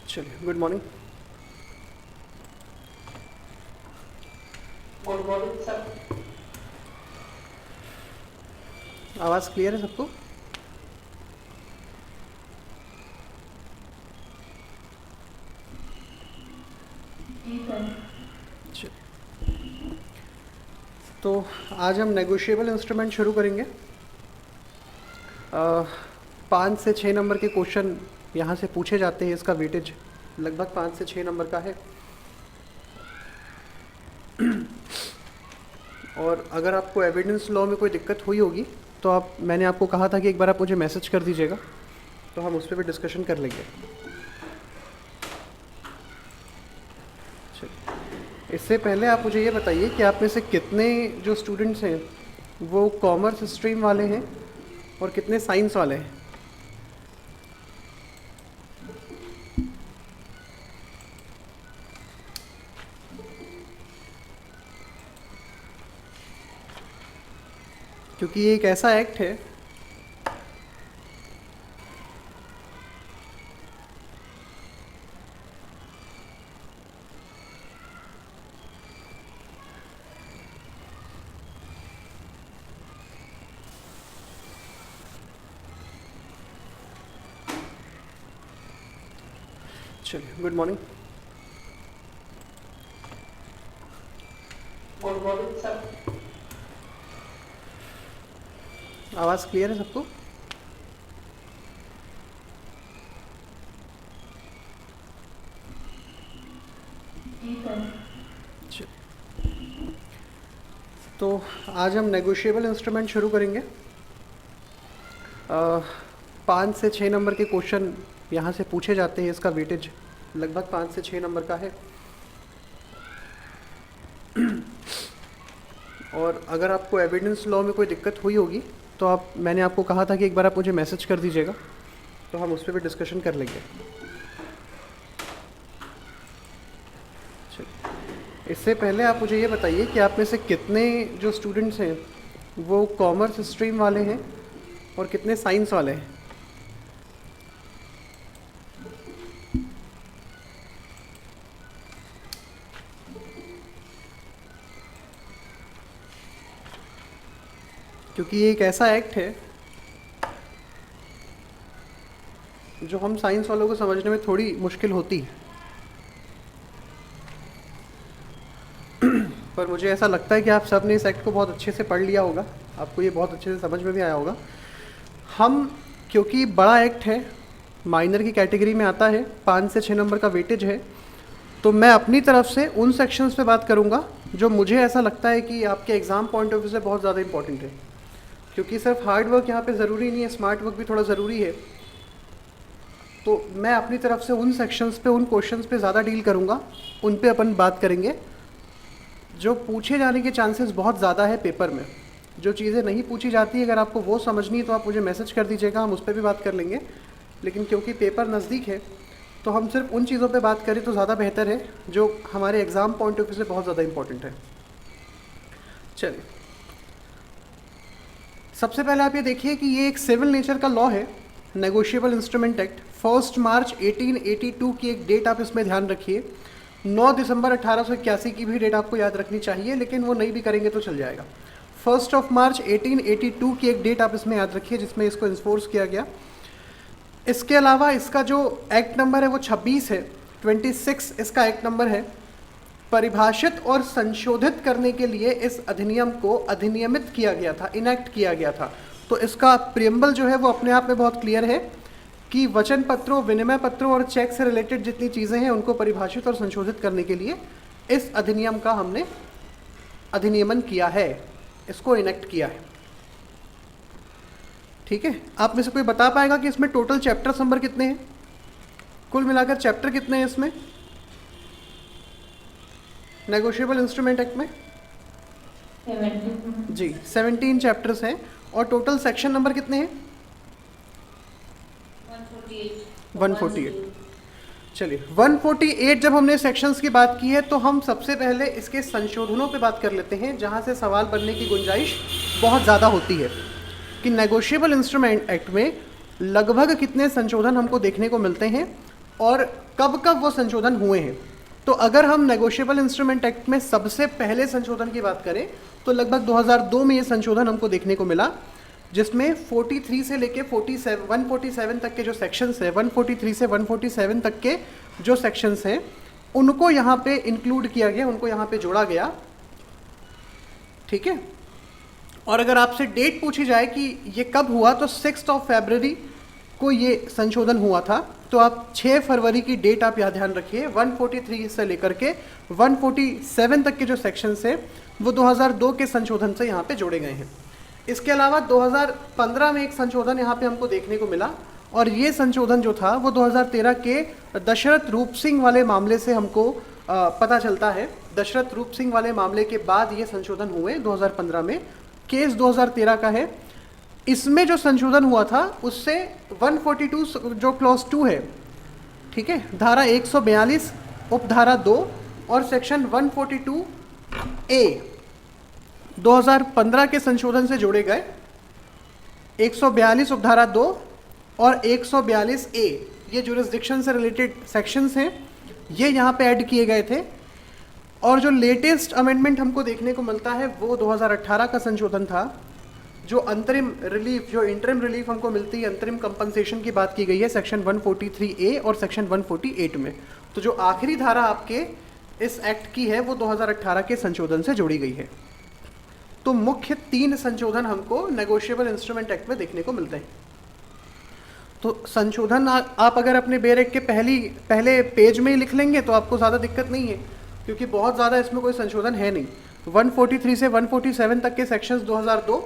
चलिए, good morning. Good morning sir. आवाज़ clear है सबको? जी सर। चलिए, तो आज हम नेगोशिएबल इंस्ट्रूमेंट शुरू करेंगे। 5 से 6 नंबर के क्वेश्चन यहाँ से पूछे जाते हैं। इसका वेटेज लगभग 5 से 6 नंबर का है। और अगर आपको एविडेंस लॉ में कोई दिक्कत हुई होगी तो मैंने आपको कहा था कि एक बार आप मुझे मैसेज कर दीजिएगा, तो हम उस पर भी डिस्कशन कर लेंगे। चलिए, इससे पहले आप मुझे ये बताइए कि आप में से कितने जो स्टूडेंट्स हैं वो कॉमर्स स्ट्रीम वाले हैं और कितने साइंस वाले हैं। क्योंकि ये एक ऐसा एक्ट है चलिए, good morning. Good morning sir. आवाज़ क्लियर है सबको? जी सर। चलिए, तो आज हम नेगोशिएबल इंस्ट्रूमेंट शुरू करेंगे। 5 से 6 नंबर के क्वेश्चन यहाँ से पूछे जाते हैं। इसका वेटेज लगभग 5 से 6 नंबर का है। और अगर आपको एविडेंस लॉ में कोई दिक्कत हुई होगी तो मैंने आपको कहा था कि एक बार आप मुझे मैसेज कर दीजिएगा, तो हम उस पर भी डिस्कशन कर लेंगे। चलिए, इससे पहले आप मुझे ये बताइए कि आप में से कितने जो स्टूडेंट्स हैं वो कॉमर्स स्ट्रीम वाले हैं और कितने साइंस वाले हैं। क्योंकि ये एक ऐसा एक्ट है जो हम साइंस वालों को समझने में थोड़ी मुश्किल होती है, पर मुझे ऐसा लगता है कि आप सब ने इस एक्ट को बहुत अच्छे से पढ़ लिया होगा, आपको ये बहुत अच्छे से समझ में भी आया होगा। क्योंकि बड़ा एक्ट है, माइनर की कैटेगरी में आता है, 5 से 6 नंबर का वेटेज है, तो मैं अपनी तरफ से उन सेक्शंस पे बात करूँगा जो मुझे ऐसा लगता है कि आपके एग्ज़ाम पॉइंट ऑफ व्यू से बहुत ज़्यादा इंपॉर्टेंट है। क्योंकि सिर्फ हार्ड वर्क यहाँ पे ज़रूरी नहीं है, स्मार्ट वर्क भी थोड़ा ज़रूरी है। तो मैं अपनी तरफ से उन सेक्शंस पे, उन क्वेश्चंस पे ज़्यादा डील करूँगा, उन पे अपन बात करेंगे जो पूछे जाने के चांसेस बहुत ज़्यादा है पेपर में। जो चीज़ें नहीं पूछी जाती, अगर आपको वो समझनी है तो आप मुझे मैसेज कर दीजिएगा, हम उस पर भी बात कर लेंगे। लेकिन क्योंकि पेपर नज़दीक है तो हम सिर्फ उन चीज़ों पे बात करें तो ज़्यादा बेहतर है जो हमारे एग्ज़ाम पॉइंट ऑफ व्यू से बहुत ज़्यादा इंपॉर्टेंट है। चलिए, सबसे पहले आप ये देखिए कि ये एक सिविल नेचर का लॉ है, नेगोशिएबल इंस्ट्रूमेंट एक्ट। 1 मार्च 1882 की एक डेट आप इसमें ध्यान रखिए। 9 दिसंबर 1881 की भी डेट आपको याद रखनी चाहिए, लेकिन वो नहीं भी करेंगे तो चल जाएगा। 1 मार्च 1882 की एक डेट आप इसमें याद रखिए जिसमें इसको इन्फोर्स किया गया। इसके अलावा इसका जो एक्ट नंबर है वो 26 है, 26 इसका एक्ट नंबर है। परिभाषित और संशोधित करने के लिए इस अधिनियम को अधिनियमित किया गया था, इनेक्ट किया गया था। तो इसका प्रियम्बल जो है वो अपने आप में बहुत क्लियर है कि वचन पत्रों, विनिमय पत्रों और चेक से रिलेटेड जितनी चीज़ें हैं उनको परिभाषित और संशोधित करने के लिए इस अधिनियम का हमने अधिनियमन किया है, इसको इनेक्ट किया है। ठीक है, आप में से कोई बता पाएगा कि इसमें टोटल चैप्टर्स नंबर कितने हैं? कुल मिलाकर चैप्टर कितने हैं इसमें नेगोशिएबल इंस्ट्रूमेंट एक्ट में? 17। जी, 17 चैप्टर्स हैं। और टोटल सेक्शन नंबर कितने हैं? 148। चलिए, 148 जब हमने सेक्शंस की बात की है तो हम सबसे पहले इसके संशोधनों पे बात कर लेते हैं, जहां से सवाल बनने की गुंजाइश बहुत ज़्यादा होती है कि नेगोशिएबल इंस्ट्रूमेंट एक्ट में लगभग कितने संशोधन हमको देखने को मिलते हैं। और कब कब वो संशोधन हुए हैं। तो अगर हम नेगोशिएबल इंस्ट्रूमेंट एक्ट में सबसे पहले संशोधन की बात करें तो लगभग 2002 में ये संशोधन हमको देखने को मिला, जिसमें 43 से लेके 147 तक के जो सेक्शंस है, 143 से 147 तक के जो सेक्शंस हैं उनको यहाँ पे इंक्लूड किया गया, उनको यहाँ पे जोड़ा गया। ठीक है, और अगर आपसे डेट पूछी जाए कि ये कब हुआ तो 6 फरवरी को ये संशोधन हुआ था। तो आप 6 फरवरी की डेट आप यहाँ ध्यान रखिए। 143 से लेकर के 147 तक के जो सेक्शंस हैं वो 2002 के संशोधन से यहाँ पे जोड़े गए हैं। इसके अलावा 2015 में एक संशोधन यहाँ पे हमको देखने को मिला, और ये संशोधन जो था वो 2013 के दशरथ रूप सिंह वाले मामले से हमको पता चलता है। दशरथ रूप सिंह वाले मामले के बाद ये संशोधन हुए 2015 में। केस 2013 का है। इसमें जो संशोधन हुआ था उससे 142 जो क्लॉज 2 है, ठीक है, धारा 142 उपधारा 2 और सेक्शन 142A 2015 के संशोधन से जोड़े गए। 142 उपधारा 2 और 142A ये जुरिस्डिक्शन से रिलेटेड सेक्शंस हैं, ये यहाँ पे ऐड किए गए थे। और जो लेटेस्ट अमेंडमेंट हमको देखने को मिलता है वो 2018 का संशोधन था। जो अंतरिम रिलीफ, जो इंटरिम रिलीफ हमको मिलती है, अंतरिम कंपनसेशन की बात की गई है सेक्शन 143A और सेक्शन 148 में। तो जो आखिरी धारा आपके इस एक्ट की है वो 2018 के संशोधन से जोड़ी गई है। तो मुख्य 3 संशोधन हमको नेगोशिएबल इंस्ट्रूमेंट एक्ट में देखने को मिलते हैं। तो संशोधन आप अगर अपने बेयर एक्ट के पहले पेज में ही लिख लेंगे तो आपको ज़्यादा दिक्कत नहीं है, क्योंकि बहुत ज़्यादा इसमें कोई संशोधन है नहीं। 143 से 147 तक के सेक्शंस 2002,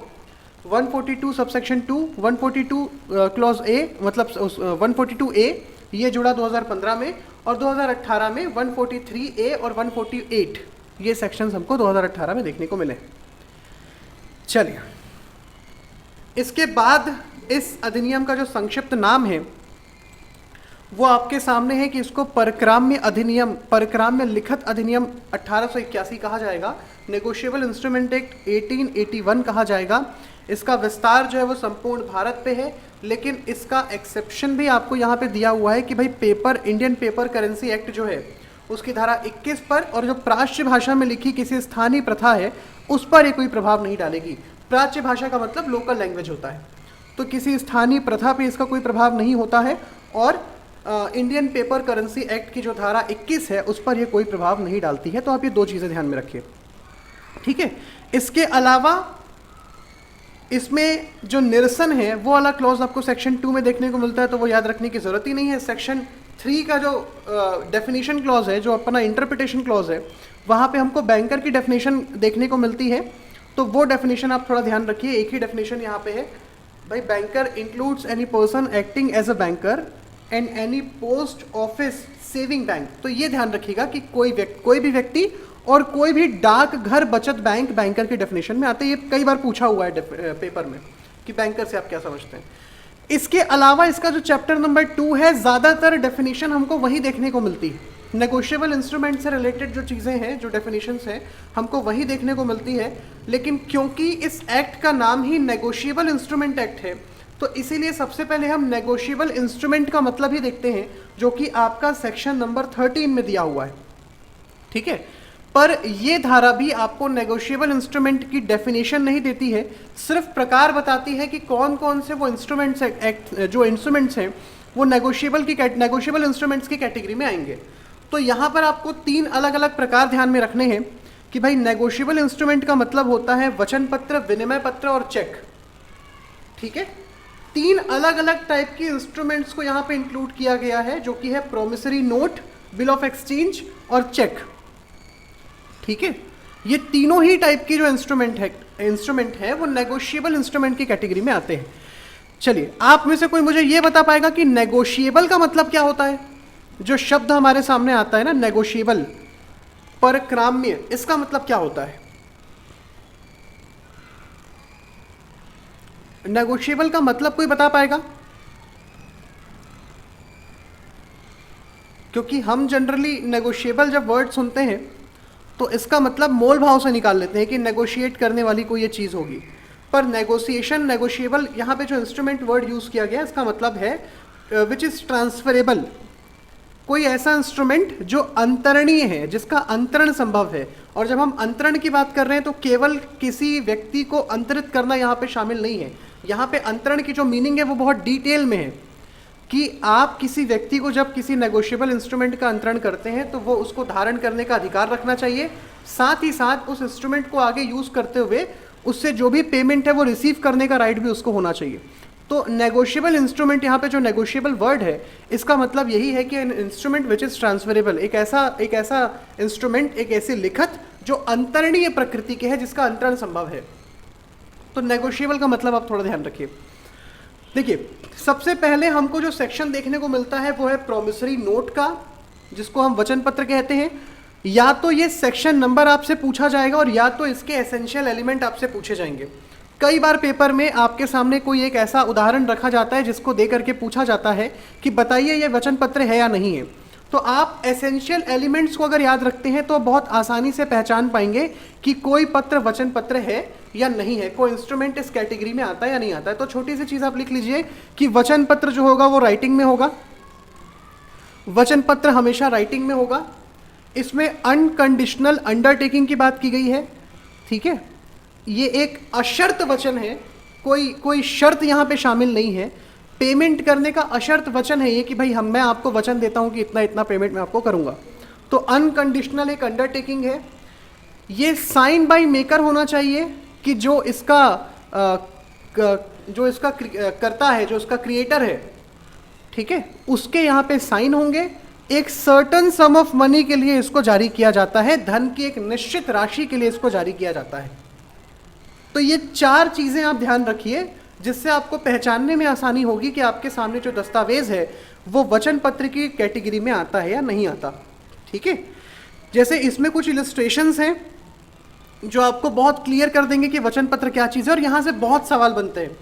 142 सबसेक्शन 2, 142 क्लॉज ए मतलब 142A ये जुड़ा 2015 में, और 2018 में 143A और 148 ये सेक्शंस हमको 2018 में देखने को मिले। चलिए, इसके बाद इस अधिनियम का जो संक्षिप्त नाम है वो आपके सामने है कि इसको परक्राम्य अधिनियम, परक्राम्य लिखित अधिनियम 1881 कहा जाएगा। नेगोशिएबल इंस्ट्रूमेंट एक्ट 1881 कहा जाएगा। इसका विस्तार जो है वो संपूर्ण भारत पे है, लेकिन इसका एक्सेप्शन भी आपको यहाँ पे दिया हुआ है कि भाई paper, Indian paper currency act जो है उसकी धारा 21 पर और जो प्राच्य भाषा में लिखी किसी स्थानीय प्रथा है उस पर ये कोई प्रभाव नहीं डालेगी। प्राच्य भाषा का मतलब लोकल लैंग्वेज होता है, तो किसी स्थानीय प्रथा पे इसका कोई प्रभाव नहीं होता है। और इंडियन पेपर करेंसी एक्ट की जो धारा 21 है उस पर ये कोई प्रभाव नहीं डालती है। तो आप ये 2 चीज़ें ध्यान में रखिए, ठीक है। इसके अलावा इसमें जो निरसन है वो वाला क्लॉज आपको सेक्शन 2 में देखने को मिलता है, तो वो याद रखने की ज़रूरत ही नहीं है। सेक्शन 3 का जो डेफिनेशन क्लॉज है, जो अपना इंटरप्रिटेशन क्लॉज है, वहाँ पे हमको बैंकर की डेफिनेशन देखने को मिलती है। तो वो डेफिनेशन आप थोड़ा ध्यान रखिए। एक ही डेफिनेशन यहाँ पे है भाई, banker includes any person acting as a banker and any post office saving bank. तो ये ध्यान रखिएगा कि कोई भी व्यक्ति और कोई भी डाक घर बचत बैंक बैंकर की डेफिनेशन में आते हैं। ये कई बार पूछा हुआ है पेपर में कि बैंकर से आप क्या समझते हैं। इसके अलावा इसका जो चैप्टर नंबर 2 है, ज़्यादातर डेफिनेशन हमको वही देखने को मिलती है। नेगोशिएबल इंस्ट्रूमेंट से रिलेटेड जो चीज़ें हैं, जो डेफिनेशंस हैं, हमको वही देखने को मिलती है। लेकिन क्योंकि इस एक्ट का नाम ही नेगोशिएबल इंस्ट्रूमेंट एक्ट है, तो इसीलिए सबसे पहले हम नेगोशिएबल इंस्ट्रूमेंट का मतलब ही देखते हैं, जो कि आपका सेक्शन नंबर 13 में दिया हुआ है, ठीक है। पर ये धारा भी आपको नेगोशिएबल इंस्ट्रूमेंट की डेफिनेशन नहीं देती है, सिर्फ प्रकार बताती है कि कौन कौन से वो इंस्ट्रूमेंट्स एक्ट, जो इंस्ट्रूमेंट्स हैं वो नेगोशिएबल इंस्ट्रूमेंट्स की कैटेगरी में आएंगे। तो यहाँ पर आपको 3 अलग अलग प्रकार ध्यान में रखने हैं कि भाई नेगोशिएबल इंस्ट्रूमेंट का मतलब होता है वचन पत्र, विनिमय पत्र और चेक, ठीक है। 3 अलग अलग टाइप के इंस्ट्रूमेंट्स को यहाँ पे इंक्लूड किया गया है, जो कि है promissory note, bill of exchange और चेक, ठीक है। ये तीनों ही टाइप की जो इंस्ट्रूमेंट है वो नेगोशिएबल इंस्ट्रूमेंट की कैटेगरी में आते हैं। चलिए, आप में से कोई मुझे ये बता पाएगा कि नेगोशिएबल का मतलब क्या होता है? जो शब्द हमारे सामने आता है ना, नेगोशिएबल, परक्राम्य, इसका मतलब क्या होता है? नेगोशिएबल का मतलब कोई बता पाएगा? क्योंकि हम जनरली नेगोशिएबल जब वर्ड सुनते हैं तो इसका मतलब मोल भाव से निकाल लेते हैं कि नेगोशिएट करने वाली कोई ये चीज़ होगी। पर नेगोशिएशन, नेगोशिएबल, यहाँ पे जो इंस्ट्रूमेंट वर्ड यूज़ किया गया इसका मतलब है विच इज़ ट्रांसफरेबल, कोई ऐसा इंस्ट्रूमेंट जो अंतरणीय है, जिसका अंतरण संभव है। और जब हम अंतरण की बात कर रहे हैं तो केवल किसी व्यक्ति को अंतरित करना यहाँ पे शामिल नहीं है। यहाँ पे अंतरण की जो मीनिंग है वो बहुत डिटेल में है कि आप किसी व्यक्ति को जब किसी नेगोशिएबल इंस्ट्रूमेंट का अंतरण करते हैं तो वो उसको धारण करने का अधिकार रखना चाहिए, साथ ही साथ उस इंस्ट्रूमेंट को आगे यूज़ करते हुए उससे जो भी पेमेंट है वो रिसीव करने का राइट भी उसको होना चाहिए। तो नेगोशिएबल इंस्ट्रूमेंट, यहाँ पे जो नेगोशिएबल वर्ड है इसका मतलब यही है कि इंस्ट्रूमेंट विच इज़ ट्रांसफरेबल, एक ऐसा इंस्ट्रूमेंट, एक ऐसी लिखत जो अंतरणीय प्रकृति के है, जिसका अंतरण संभव है। तो नेगोशिएबल का मतलब आप थोड़ा ध्यान रखिए। देखिए, सबसे पहले हमको जो सेक्शन देखने को मिलता है वो है प्रोमिसरी नोट का, जिसको हम वचन पत्र कहते हैं। या तो ये सेक्शन नंबर आपसे पूछा जाएगा और या तो इसके एसेंशियल एलिमेंट आपसे पूछे जाएंगे। कई बार पेपर में आपके सामने कोई एक ऐसा उदाहरण रखा जाता है जिसको दे करके पूछा जाता है कि बताइए ये वचन पत्र है या नहीं है। तो आप एसेंशियल एलिमेंट्स को अगर याद रखते हैं तो बहुत आसानी से पहचान पाएंगे कि कोई पत्र वचन पत्र है या नहीं है, कोई इंस्ट्रूमेंट इस कैटेगरी में आता है या नहीं आता है। तो छोटी सी चीज़ आप लिख लीजिए कि वचन पत्र जो होगा वो राइटिंग में होगा, वचन पत्र हमेशा राइटिंग में होगा। इसमें अनकंडीशनल अंडरटेकिंग की बात की गई है, ठीक है। ये एक अशर्त वचन है, कोई शर्त यहाँ पे शामिल नहीं है। पेमेंट करने का अशर्त वचन है ये कि भाई मैं आपको वचन देता हूँ कि इतना इतना पेमेंट मैं आपको करूँगा। तो अनकंडीशनल एक अंडरटेकिंग है। ये साइन बाय मेकर होना चाहिए कि जो इसका करता है, जो इसका क्रिएटर है, ठीक है, उसके यहाँ पे साइन होंगे। एक सर्टन सम ऑफ मनी के लिए इसको जारी किया जाता है, धन की एक निश्चित राशि के लिए इसको जारी किया जाता है। तो ये चार चीज़ें आप ध्यान रखिए जिससे आपको पहचानने में आसानी होगी कि आपके सामने जो दस्तावेज है वो वचन पत्र की कैटेगरी में आता है या नहीं आता, ठीक है। जैसे इसमें कुछ इलस्ट्रेशंस हैं जो आपको बहुत क्लियर कर देंगे कि वचन पत्र क्या चीज़ है, और यहाँ से बहुत सवाल बनते हैं।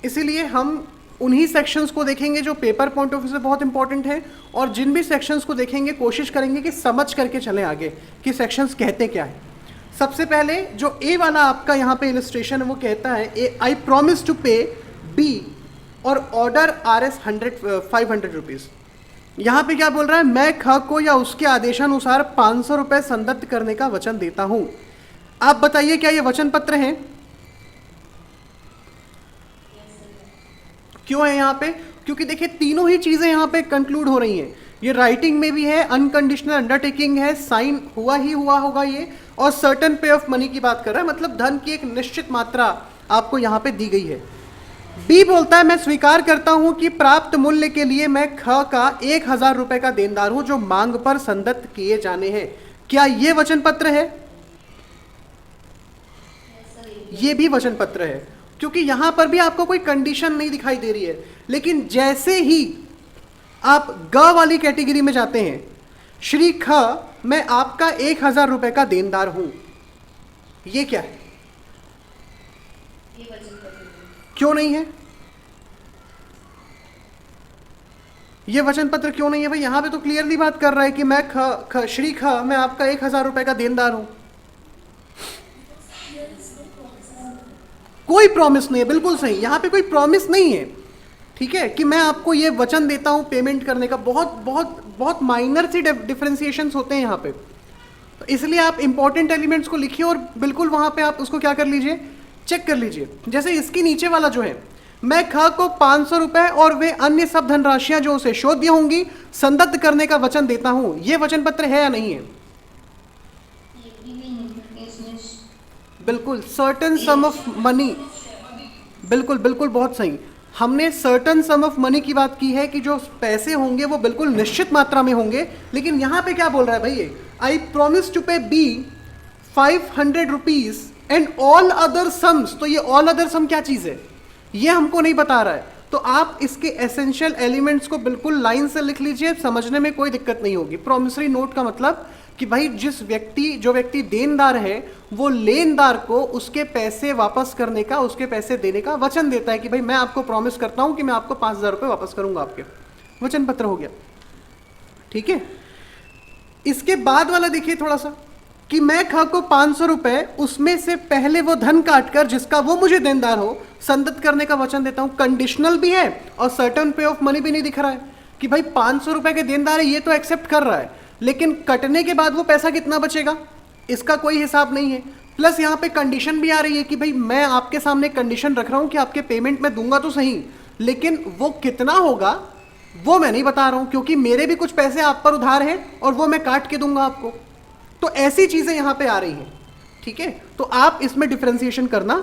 इसीलिए हम उन्हीं सेक्शंस को देखेंगे जो पेपर पॉइंट ऑफ व्यू से बहुत इंपॉर्टेंट है, और जिन भी सेक्शंस को देखेंगे कोशिश करेंगे कि समझ करके चलें आगे कि सेक्शंस कहते क्या है। सबसे पहले जो ए वाला आपका यहाँ पे इलस्ट्रेशन है वो कहता है आई प्रॉमिस टू पे बी और ऑर्डर RS 500 रुपीज़। यहाँ पे क्या बोल रहा है, मैं ख को या उसके आदेशानुसार 500 रुपये संदत्त करने का वचन देता हूँ। आप बताइए क्या ये वचन पत्र है? क्यों है यहाँ पे? क्योंकि देखिए तीनों ही चीज़ें यहाँ पे कंक्लूड हो रही हैं। ये राइटिंग में भी है, अनकंडीशनल अंडरटेकिंग है, साइन हुआ ही हुआ होगा ये, और सर्टन पे ऑफ मनी की बात कर रहा है, मतलब धन की एक निश्चित मात्रा आपको यहाँ पे दी गई है। बी बोलता है मैं स्वीकार करता हूँ कि प्राप्त मूल्य के लिए मैं ख का 1000 रुपये का देनदार हूँ जो मांग पर संदत्त किए जाने हैं। क्या ये वचन पत्र है? ये भी वचन पत्र है, क्योंकि यहाँ पर भी आपको कोई कंडीशन नहीं दिखाई दे रही है। लेकिन जैसे ही आप ग वाली कैटेगरी में जाते हैं, श्री ख मैं आपका 1000 रुपये का देनदार हूं, ये क्या है? क्यों नहीं है? ये वचन पत्र क्यों नहीं है भाई? यहां पे तो क्लियरली बात कर रहा है कि मैं श्री ख मैं आपका 1000 रुपये का देनदार हूं। कोई प्रॉमिस नहीं है, बिल्कुल सही, यहां पे कोई प्रॉमिस नहीं है, ठीक है, कि मैं आपको ये वचन देता हूं पेमेंट करने का। बहुत बहुत बहुत माइनर सी डिफरेंशिएशंस होते हैं यहाँ पे। तो इसलिए आप इंपॉर्टेंट एलिमेंट्स को लिखिए और बिल्कुल वहाँ पे आप उसको क्या कर लीजिए, चेक कर लीजिए। जैसे इसकी नीचे वाला जो है, मैं ख को 500 रुपये और वे अन्य सब धनराशियाँ जो उसे शोध्य होंगी संदत्त करने का वचन देता हूँ, ये वचन पत्र है या नहीं है? बिल्कुल, सर्टन सम ऑफ मनी, बिल्कुल बिल्कुल बहुत सही। हमने सर्टन सम ऑफ मनी की बात की है कि जो पैसे होंगे वो बिल्कुल निश्चित मात्रा में होंगे। लेकिन यहाँ पे क्या बोल रहा है भाई, ये I promise to pay B 500 rupees and all other sums. तो ये ऑल अदर सम क्या चीज़ है ये हमको नहीं बता रहा है। तो आप इसके एसेंशियल एलिमेंट्स को बिल्कुल लाइन से लिख लीजिए, समझने में कोई दिक्कत नहीं होगी। प्रॉमिसरी नोट का मतलब कि भाई जो व्यक्ति देनदार है वो लेनदार को उसके पैसे वापस करने का, उसके पैसे देने का वचन देता है कि भाई मैं आपको प्रॉमिस करता हूं कि मैं आपको 5000 रुपये वापस करूंगा आपके। वचन पत्र हो गया, ठीक है। इसके बाद वाला देखिए थोड़ा सा कि मैं ख को 500 रुपये उसमें से पहले वो धन काट कर जिसका वो मुझे देनदार हो संदत्त करने का वचन देता हूं। कंडीशनल भी है और सर्टन पे ऑफ मनी भी नहीं दिख रहा है। कि भाई 500 रुपए के देनदार है, ये तो एक्सेप्ट कर रहा है, लेकिन कटने के बाद वो पैसा कितना बचेगा इसका कोई हिसाब नहीं है। प्लस यहाँ पे कंडीशन भी आ रही है कि भाई मैं आपके सामने कंडीशन रख रहा हूँ कि आपके पेमेंट मैं दूंगा तो सही, लेकिन वो कितना होगा वो मैं नहीं बता रहा हूँ, क्योंकि मेरे भी कुछ पैसे आप पर उधार हैं और वो मैं काट के दूंगा आपको। तो ऐसी चीज़ें यहाँ पे आ रही हैं, ठीक है। तो आप इसमें डिफ्रेंसिएशन करना।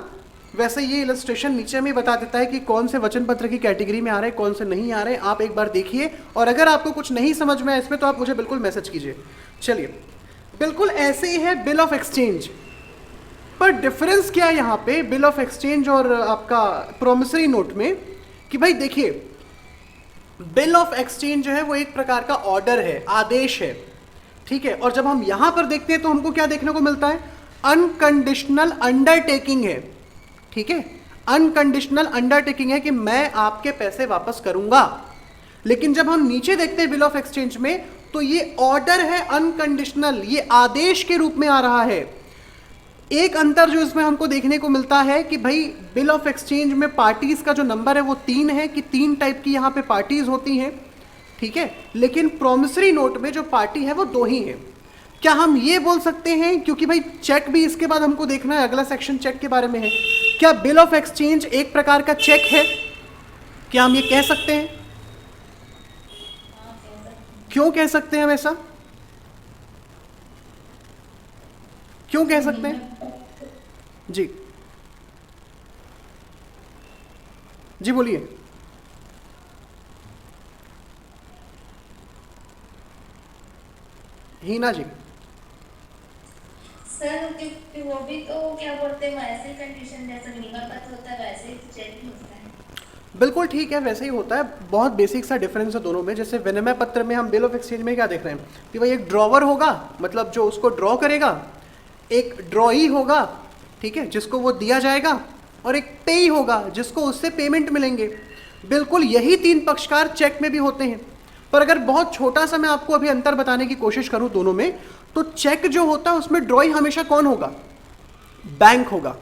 वैसे ये इलस्ट्रेशन नीचे में बता देता है कि कौन से वचन पत्र की कैटेगरी में आ रहे हैं, कौन से नहीं आ रहे हैं। आप एक बार देखिए, और अगर आपको कुछ नहीं समझ में आए इसमें तो आप मुझे बिल्कुल मैसेज कीजिए। चलिए, बिल्कुल ऐसे ही है बिल ऑफ एक्सचेंज, पर डिफरेंस क्या है यहाँ पे बिल ऑफ एक्सचेंज और आपका प्रोमिसरी नोट में, कि भाई देखिए बिल ऑफ एक्सचेंज जो है वो एक प्रकार का ऑर्डर है, आदेश है, ठीक है। और जब हम यहां पर देखते हैं तो हमको क्या देखने को मिलता है, अनकंडीशनल अंडरटेकिंग है, ठीक है। अनकंडीशनल अंडरटेकिंग है कि मैं आपके पैसे वापस करूंगा। लेकिन जब हम नीचे देखते हैं बिल ऑफ एक्सचेंज में तो ये ऑर्डर है अनकंडीशनल, ये आदेश के रूप में आ रहा है। एक अंतर जो इसमें हमको देखने को मिलता है कि भाई बिल ऑफ एक्सचेंज में पार्टीज का जो नंबर है वो 3 है, कि 3 टाइप की यहाँ पे पार्टीज होती हैं, ठीक है। लेकिन प्रोमिसरी नोट में जो पार्टी है वो 2 ही है। क्या हम ये बोल सकते हैं, क्योंकि भाई चेक भी इसके बाद हमको देखना है, अगला सेक्शन चेक के बारे में है, क्या बिल ऑफ एक्सचेंज एक प्रकार का चेक है? क्या हम ये कह सकते हैं? क्यों कह सकते हैं हम ऐसा? क्यों कह सकते हैं जी? जी बोलिए। हीना जी। सर क्योंकि वो भी तो क्या बोलते हैं वैसे कंडीशन जैसा विनिमय पत्र होता है वैसे ही चेक भी होता है। बिल्कुल ठीक है, वैसे ही होता है। बहुत बेसिक सा डिफरेंस है दोनों में। जैसे विनिमय पत्र में हम बिल ऑफ एक्सचेंज में क्या देख रहे हैं कि भाई एक ड्रॉवर होगा, मतलब जो उसको ड्रॉ करेगा, एक ड्रॉई होगा, ठीक है, जिसको वो दिया जाएगा, और एक पेई होगा जिसको उससे पेमेंट मिलेंगे। बिल्कुल यही 3 पक्षकार चेक में भी होते हैं। पर अगर बहुत छोटा सा मैं आपको अभी अंतर बताने की कोशिश करूं दोनों में, तो चेक जो होता है उसमें ड्रॉई हमेशा कौन होगा? बैंक होगा।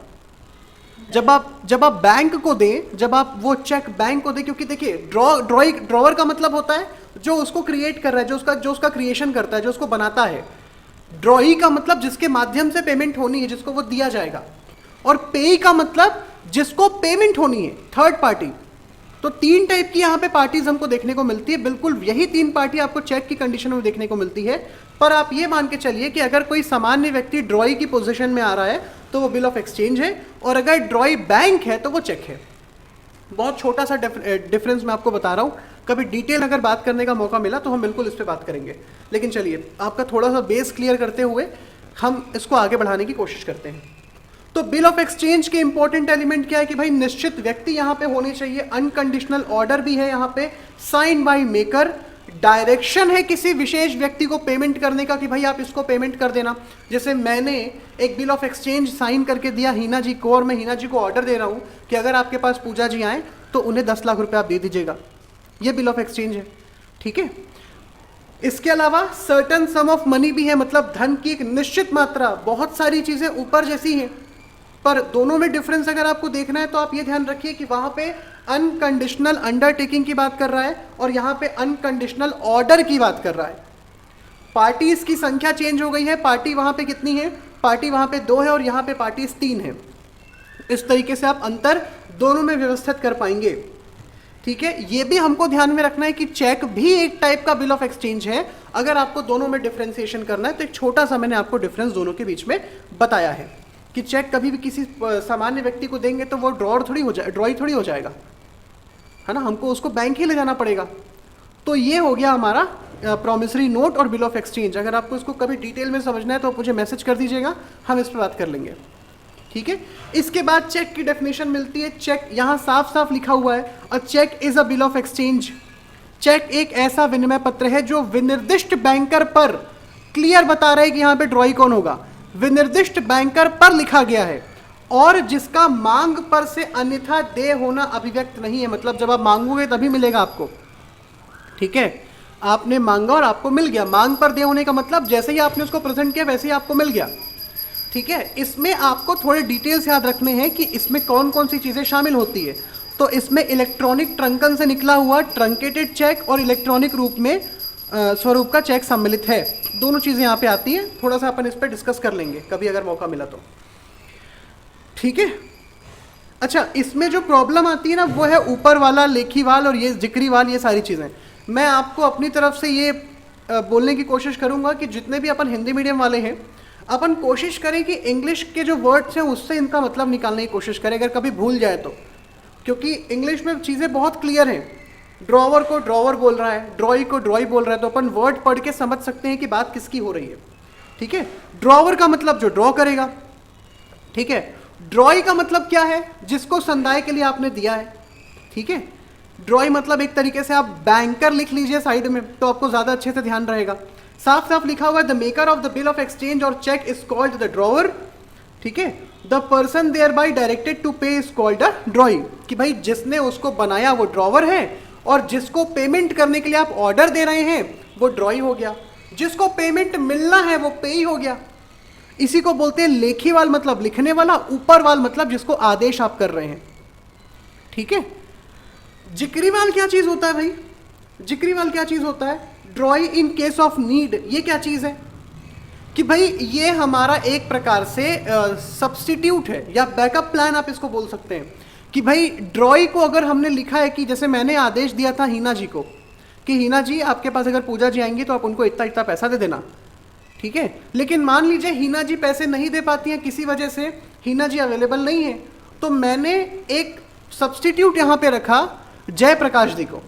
जब आप बैंक को दें, जब आप वो चेक बैंक को दें, क्योंकि देखिए ड्रॉवर का मतलब होता है जो उसको क्रिएट कर रहा है, जो उसका क्रिएशन करता है, जो उसको बनाता है। ड्रॉई का मतलब जिसके माध्यम से पेमेंट होनी है, जिसको वो दिया जाएगा। और पे का मतलब जिसको पेमेंट होनी है, थर्ड पार्टी। तो 3 टाइप की यहाँ पे पार्टीज हमको देखने को मिलती है। बिल्कुल यही 3 पार्टी आपको चेक की कंडीशन में देखने को मिलती है। पर आप ये मान के चलिए कि अगर कोई सामान्य व्यक्ति ड्रॉई की पोजीशन में आ रहा है तो वो बिल ऑफ एक्सचेंज है, और अगर ड्रॉई बैंक है तो वो चेक है। बहुत छोटा सा डिफरेंस मैं आपको बता रहा हूँ। कभी डिटेल अगर बात करने का मौका मिला तो हम बिल्कुल इस पर बात करेंगे। लेकिन चलिए, आपका थोड़ा सा बेस क्लियर करते हुए हम इसको आगे बढ़ाने की कोशिश करते हैं। तो बिल ऑफ एक्सचेंज के इंपॉर्टेंट एलिमेंट क्या है कि भाई निश्चित व्यक्ति यहाँ पे होने चाहिए, अनकंडीशनल ऑर्डर भी है यहाँ पे, साइन बाय मेकर, डायरेक्शन है किसी विशेष व्यक्ति को पेमेंट करने का कि भाई आप इसको पेमेंट कर देना। जैसे मैंने एक बिल ऑफ एक्सचेंज साइन करके दिया हीना जी को, और मैं हीना जी को ऑर्डर दे रहा हूँ कि अगर आपके पास पूजा जी आए तो उन्हें 10 लाख रुपए आप दे दीजिएगा। ये बिल ऑफ एक्सचेंज है, ठीक है। इसके अलावा सर्टन सम ऑफ मनी भी है, मतलब धन की एक निश्चित मात्रा। बहुत सारी चीजें ऊपर जैसी हैं, पर दोनों में डिफरेंस अगर आपको देखना है तो आप ये ध्यान रखिए कि वहां पे अनकंडीशनल अंडरटेकिंग की बात कर रहा है और यहाँ पे अनकंडीशनल ऑर्डर की बात कर रहा है। पार्टीज की संख्या चेंज हो गई है। पार्टी वहां पे कितनी है? पार्टी वहां पे 2 है और यहाँ पे पार्टीज 3 है। इस तरीके से आप अंतर दोनों में व्यवस्थित कर पाएंगे, ठीक है। ये भी हमको ध्यान में रखना है कि चेक भी एक टाइप का बिल ऑफ एक्सचेंज है। अगर आपको दोनों में डिफ्रेंसिएशन करना है तो एक छोटा सा मैंने आपको डिफरेंस दोनों के बीच में बताया है कि चेक कभी भी किसी सामान्य व्यक्ति को देंगे तो वो ड्रॉई थोड़ी हो जाएगा, है ना। हमको उसको बैंक ही ले जाना पड़ेगा। तो ये हो गया हमारा प्रॉमिसरी नोट और बिल ऑफ एक्सचेंज। अगर आपको इसको कभी डिटेल में समझना है तो आप मुझे मैसेज कर दीजिएगा, हम इस पर बात कर लेंगे, ठीक है। इसके बाद चेक की डेफिनेशन मिलती है। चेक यहाँ साफ साफ लिखा हुआ है, a cheque is a bill of exchange. Cheque एक ऐसा विनिमय पत्र है जो विनिर्दिष्ट बैंकर पर, क्लियर बता रहा है कि यहाँ पे ड्रॉई कौन होगा, विनिर्दिष्ट बैंकर पर लिखा गया है, और जिसका मांग पर से अन्यथा देय होना अभिव्यक्त नहीं है। मतलब जब आप मांगोगे तभी मिलेगा आपको, ठीक है। आपने मांगा और आपको मिल गया। मांग पर देय होने का मतलब जैसे ही आपने उसको प्रेजेंट किया वैसे ही आपको मिल गया, ठीक है। इसमें आपको थोड़े डिटेल्स याद रखने हैं कि इसमें कौन कौन सी चीज़ें शामिल होती है। तो तो इसमें इलेक्ट्रॉनिक ट्रंकन से निकला हुआ ट्रंकेटेड चेक और इलेक्ट्रॉनिक रूप में स्वरूप का चेक सम्मिलित है। दोनों चीज़ें यहाँ पे आती हैं, थोड़ा सा अपन इस पर डिस्कस कर लेंगे कभी अगर मौका मिला तो, ठीक है। अच्छा, इसमें जो प्रॉब्लम आती है ना वो है ऊपर वाला लेखीवाल और ये जिक्रीवाल, ये सारी चीज़ें। मैं आपको अपनी तरफ से ये बोलने की कोशिश करूँगा कि जितने भी अपन हिंदी मीडियम वाले हैं, अपन कोशिश करें कि इंग्लिश के जो वर्ड्स हैं उससे इनका मतलब निकालने की कोशिश करें, अगर कभी भूल जाए तो, क्योंकि इंग्लिश में चीज़ें बहुत क्लियर हैं। ड्रॉवर को ड्रॉवर बोल रहा है, ड्रॉई को ड्रॉई बोल रहा है, तो अपन वर्ड पढ़ के समझ सकते हैं कि बात किसकी हो रही है, ठीक है। ड्रॉवर का मतलब जो ड्रॉ करेगा, ठीक है। ड्रॉई का मतलब क्या है, जिसको संदाय के लिए आपने दिया है, ठीक है। ड्रॉई मतलब एक तरीके से आप बैंकर लिख लीजिए साइड में, तो आपको ज़्यादा अच्छे से ध्यान रहेगा। साफ साफ लिखा हुआ है, the maker of the bill of exchange और cheque is called the drawer, ठीक है। The person thereby directed to pay is called the drawee, कि भाई जिसने उसको बनाया वो ड्रॉवर है, और जिसको पेमेंट करने के लिए आप ऑर्डर दे रहे हैं वो ड्रॉई हो गया, जिसको पेमेंट मिलना है वो पे ही हो गया। इसी को बोलते हैं लेखीवाल, मतलब लिखने वाला, ऊपर वाल मतलब जिसको आदेश आप कर रहे हैं, ठीक है। जिक्रीवाल क्या चीज होता है भाई, जिक्रीवाल क्या चीज होता है, ड्रॉई इन केस ऑफ नीड। ये क्या चीज है कि भाई ये हमारा एक प्रकार से सब्स्टिट्यूट है या बैकअप प्लान आप इसको बोल सकते हैं, कि भाई ड्रॉई को अगर हमने लिखा है कि जैसे मैंने आदेश दिया था हीना जी को कि हीना जी आपके पास अगर पूजा जी आएंगी तो आप उनको इतना इतना पैसा दे देना, ठीक है। लेकिन मान लीजिए हीना जी पैसे नहीं दे पाती हैं, किसी वजह से हीना जी अवेलेबल नहीं है, तो मैंने एक सब्स्टिट्यूट यहाँ पे रखा जयप्रकाश जी को,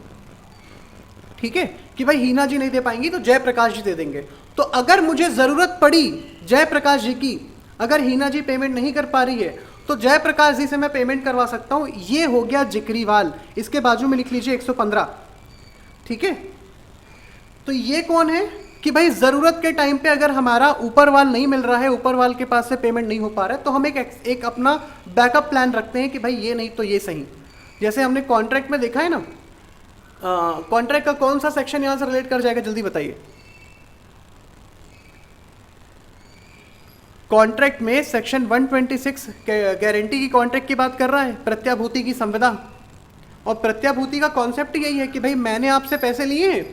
ठीक है, कि भाई हीना जी नहीं दे पाएंगी तो जयप्रकाश जी दे देंगे। तो अगर मुझे ज़रूरत पड़ी जयप्रकाश जी की, अगर हीना जी पेमेंट नहीं कर पा रही है तो जयप्रकाश जी से मैं पेमेंट करवा सकता हूँ। ये हो गया जिक्रीवाल। इसके बाजू में लिख लीजिए 115, ठीक है। तो ये कौन है कि भाई ज़रूरत के टाइम पे अगर हमारा ऊपर वाल नहीं मिल रहा है, ऊपर वाल के पास से पेमेंट नहीं हो पा रहा है, तो हम एक अपना बैकअप प्लान रखते हैं कि भाई ये नहीं तो ये सही। जैसे हमने कॉन्ट्रैक्ट में देखा है ना, कॉन्ट्रैक्ट का कौन सा सेक्शन यहाँ से रिलेट कर जाएगा, जल्दी बताइए। कॉन्ट्रैक्ट में सेक्शन 126 गारंटी की कॉन्ट्रैक्ट की बात कर रहा है, प्रत्याभूति की संविदा। और प्रत्याभूति का कॉन्सेप्ट यही है कि भाई मैंने आपसे पैसे लिए हैं,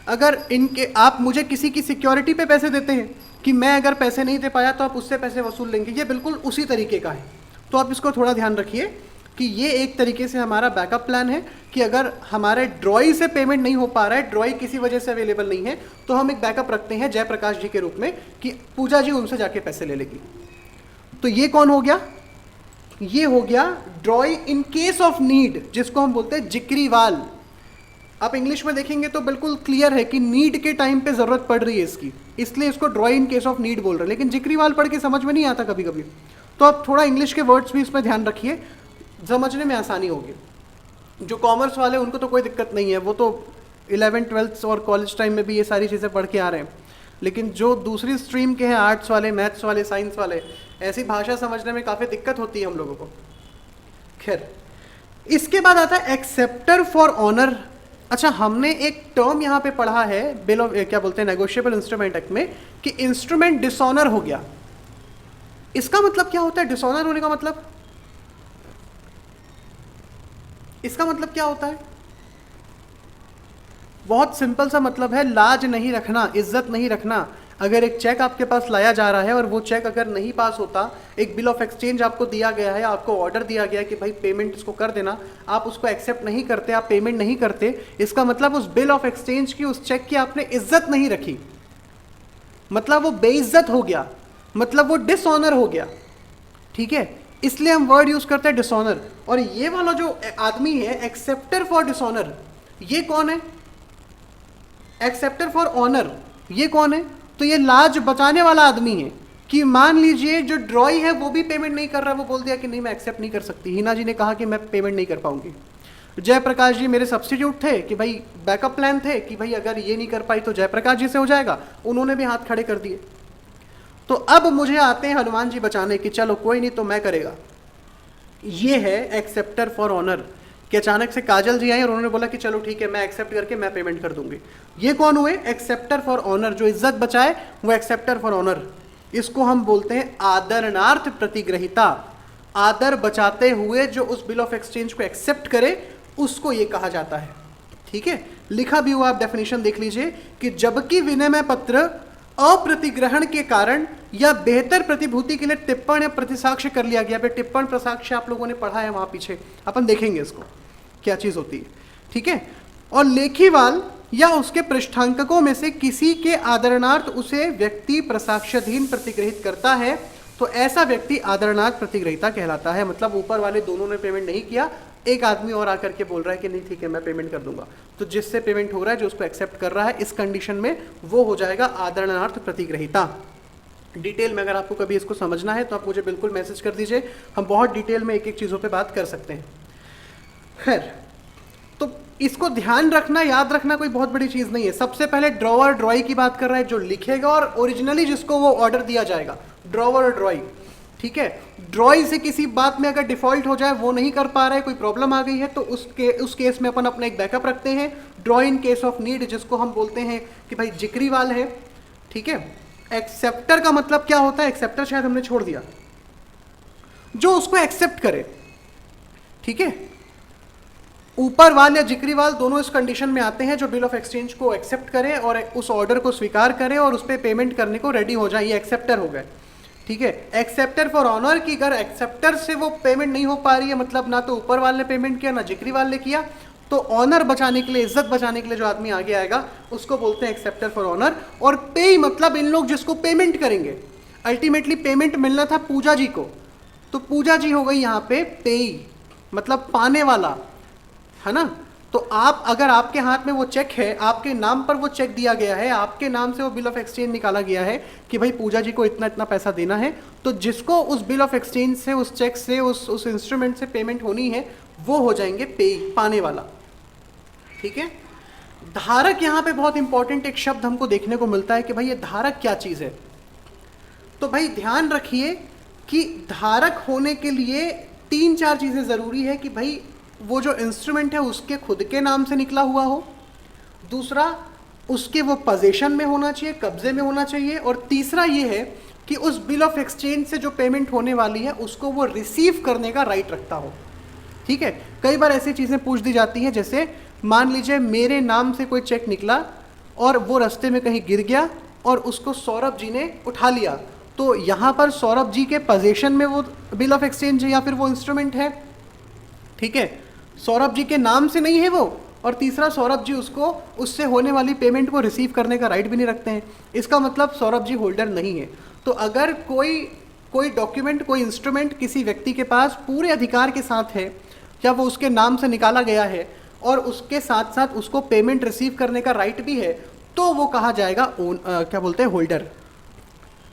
अगर इनके आप मुझे किसी की सिक्योरिटी पे पैसे देते हैं कि मैं अगर पैसे नहीं दे पाया तो आप उससे पैसे वसूल लेंगे, ये बिल्कुल उसी तरीके का है। तो आप इसको थोड़ा ध्यान रखिए कि ये एक तरीके से हमारा बैकअप प्लान है कि अगर हमारे ड्रॉई से पेमेंट नहीं हो पा रहा है, ड्रॉई किसी वजह से अवेलेबल नहीं है, तो हम एक बैकअप रखते हैं जयप्रकाश जी के रूप में कि पूजा जी उनसे जाके पैसे ले लेगी। तो ये कौन हो गया, ये हो गया ड्रॉई इन केस ऑफ नीड, जिसको हम बोलते हैं जिक्रीवाल। आप इंग्लिश में देखेंगे तो बिल्कुल क्लियर है कि नीड के टाइम पे जरूरत पड़ रही है इसकी, इसलिए इसको ड्रॉई इन केस ऑफ नीड बोल रहे हैं। लेकिन जिक्रीवाल पढ़ के समझ में नहीं आता कभी कभी, तो आप थोड़ा इंग्लिश के वर्ड्स भी इसमें ध्यान रखिए, समझने में आसानी होगी। जो कॉमर्स वाले उनको तो कोई दिक्कत नहीं है, वो तो 11th 12th और कॉलेज टाइम में भी ये सारी चीज़ें पढ़ के आ रहे हैं। लेकिन जो दूसरी स्ट्रीम के हैं, आर्ट्स वाले, मैथ्स वाले, साइंस वाले, ऐसी भाषा समझने में काफ़ी दिक्कत होती है हम लोगों को। खैर, इसके बाद आता है एक्सेप्टर फॉर ऑनर। अच्छा, हमने एक टर्म यहाँ पे पढ़ा है बिल ऑफ क्या बोलते हैं नेगोशिएबल इंस्ट्रूमेंट एक्ट में कि इंस्ट्रूमेंट डिसऑनर हो गया। इसका मतलब क्या होता है डिसऑनर होने का मतलब, इसका मतलब क्या होता है? बहुत सिंपल सा मतलब है, लाज नहीं रखना, इज्जत नहीं रखना। अगर एक चेक आपके पास लाया जा रहा है और वो चेक अगर नहीं पास होता, एक बिल ऑफ एक्सचेंज आपको दिया गया है, आपको ऑर्डर दिया गया है कि भाई पेमेंट इसको कर देना, आप उसको एक्सेप्ट नहीं करते, आप पेमेंट नहीं करते, इसका मतलब उस बिल ऑफ एक्सचेंज की, उस चेक की आपने इज्जत नहीं रखी, मतलब वो बेइज्जत हो गया, मतलब वो डिसऑनर हो गया, ठीक है। इसलिए हम वर्ड यूज करते हैं डिसऑनर। और ये वाला जो आदमी है एक्सेप्टर फॉर डिसऑनर, ये कौन है? एक्सेप्टर फॉर ऑनर ये कौन है? तो ये लाज बचाने वाला आदमी है कि मान लीजिए जो ड्रॉई है वो भी पेमेंट नहीं कर रहा, वो बोल दिया कि नहीं मैं एक्सेप्ट नहीं कर सकती, हिना जी ने कहा कि मैं पेमेंट नहीं कर पाऊंगी, जयप्रकाश जी मेरे सब्स्टिट्यूट थे कि भाई बैकअप प्लान थे कि भाई अगर ये नहीं कर पाई तो जयप्रकाश जी से हो जाएगा, उन्होंने भी हाथ खड़े कर दिए। तो अब मुझे आते हैं हनुमान जी बचाने की, चलो कोई नहीं तो मैं करेगा। ये है एक्सेप्टर फॉर ऑनर कि अचानक से काजल जी आई और उन्होंने बोला कि चलो ठीक है मैं एक्सेप्ट करके मैं पेमेंट कर दूंगी। ये कौन हुए? एक्सेप्टर फॉर ऑनर, जो इज्जत बचाए वो एक्सेप्टर फॉर ऑनर। इसको हम बोलते हैं आदरणार्थ प्रतिग्रहिता। आदर बचाते हुए जो उस बिल ऑफ एक्सचेंज को एक्सेप्ट करे उसको ये कहा जाता है। ठीक है, लिखा भी हुआ, आप डेफिनेशन देख लीजिए कि जबकि विनिमय पत्र अप्रतिग्रहण के कारण या बेहतर प्रतिभूति के लिए टिप्पण या प्रतिसाक्ष्य कर लिया गया। टिप्पण प्रसाक्ष्य आप लोगों ने पढ़ा है वहां पीछे, अपन देखेंगे इसको क्या चीज होती है। ठीक है, और लेखीवाल या उसके पृष्ठांककों में से किसी के आदरणार्थ उसे व्यक्ति प्रसाक्ष्याधीन प्रतिग्रहित करता है तो ऐसा व्यक्ति आदरणार्थ प्रतिग्रहिता कहलाता है। मतलब ऊपर वाले दोनों ने पेमेंट नहीं किया, एक आदमी और आकर के बोल रहा है कि नहीं ठीक है मैं पेमेंट कर दूंगा, तो जिससे पेमेंट हो रहा है, जो उसको एक्सेप्ट कर रहा है, इस कंडीशन में वो हो जाएगा आदरणार्थ प्रतिग्रहिता। डिटेल में अगर आपको कभी इसको समझना है तो आप मुझे बिल्कुल मैसेज कर दीजिए, हम बहुत डिटेल में एक एक चीज़ों पे बात कर सकते हैं। खैर, तो इसको ध्यान रखना, याद रखना कोई बहुत बड़ी चीज़ नहीं है। सबसे पहले ड्रॉवर ड्रॉई की बात कर रहा है, जो लिखेगा और ओरिजिनली जिसको वो ऑर्डर दिया जाएगा, ड्रॉवर और ड्रॉई। ठीक है, ड्रॉई से किसी बात में अगर डिफॉल्ट हो जाए, वो नहीं कर पा रहा है, कोई प्रॉब्लम आ गई है, तो उस केस में अपन अपना एक बैकअप रखते हैं, draw in case of need, जिसको हम बोलते हैं कि भाई जिक्रीवाल है। ठीक है, एक्सेप्टर का मतलब क्या होता है? एक्सेप्टर शायद हमने छोड़ दिया, जो उसको एक्सेप्ट करे। ठीक है, ऊपर वाल या जिक्रीवाल दोनों इस कंडीशन में आते हैं, जो बिल ऑफ एक्सचेंज को एक्सेप्ट करे और उस ऑर्डर को स्वीकार करे और उस पर पेमेंट करने को रेडी हो जाए, ये एक्सेप्टर हो गए। ठीक है, एक्सेप्टर फॉर ऑनर की अगर एक्सेप्टर से वो पेमेंट नहीं हो पा रही है, मतलब ना तो ऊपर वाले ने पेमेंट किया ना जिक्रीवाल ने किया, तो ऑनर बचाने के लिए, इज्जत बचाने के लिए जो आदमी आगे आएगा उसको बोलते हैं एक्सेप्टर फॉर ऑनर। और पे मतलब इन लोग जिसको पेमेंट करेंगे, अल्टीमेटली पेमेंट मिलना था पूजा जी को, तो पूजा जी हो गई यहाँ पे पेई, मतलब पाने वाला, है ना। तो आप, अगर आपके हाथ में वो चेक है, आपके नाम पर वो चेक दिया गया है, आपके नाम से वो बिल ऑफ एक्सचेंज निकाला गया है कि भाई पूजा जी को इतना इतना पैसा देना है, तो जिसको उस बिल ऑफ एक्सचेंज से, उस चेक से, उस इंस्ट्रूमेंट से पेमेंट होनी है, वो हो जाएंगे पे, पाने वाला। ठीक है, धारक यहाँ पे बहुत इंपॉर्टेंट एक शब्द हमको देखने को मिलता है कि भाई ये धारक क्या चीज है। तो भाई ध्यान रखिए कि धारक होने के लिए 3-4 चीजें जरूरी है कि भाई वो जो इंस्ट्रूमेंट है उसके खुद के नाम से निकला हुआ हो, दूसरा उसके वो पोजीशन में होना चाहिए, कब्जे में होना चाहिए, और तीसरा ये है कि उस बिल ऑफ एक्सचेंज से जो पेमेंट होने वाली है उसको वो रिसीव करने का राइट रखता हो। ठीक है, कई बार ऐसी चीज़ें पूछ दी जाती हैं, जैसे मान लीजिए मेरे नाम से कोई चेक निकला और वो रास्ते में कहीं गिर गया और उसको सौरभ जी ने उठा लिया, तो यहाँ पर सौरभ जी के पोजीशन में वो बिल ऑफ एक्सचेंज है या फिर वो इंस्ट्रूमेंट है। ठीक है, सौरभ जी के नाम से नहीं है वो, और तीसरा सौरभ जी उसको, उससे होने वाली पेमेंट को रिसीव करने का राइट भी नहीं रखते हैं, इसका मतलब सौरभ जी होल्डर नहीं है। तो अगर कोई डॉक्यूमेंट, कोई इंस्ट्रूमेंट किसी व्यक्ति के पास पूरे अधिकार के साथ है, या वो उसके नाम से निकाला गया है और उसके साथ साथ उसको पेमेंट रिसीव करने का राइट भी है, तो वो कहा जाएगा क्या बोलते हैं, होल्डर।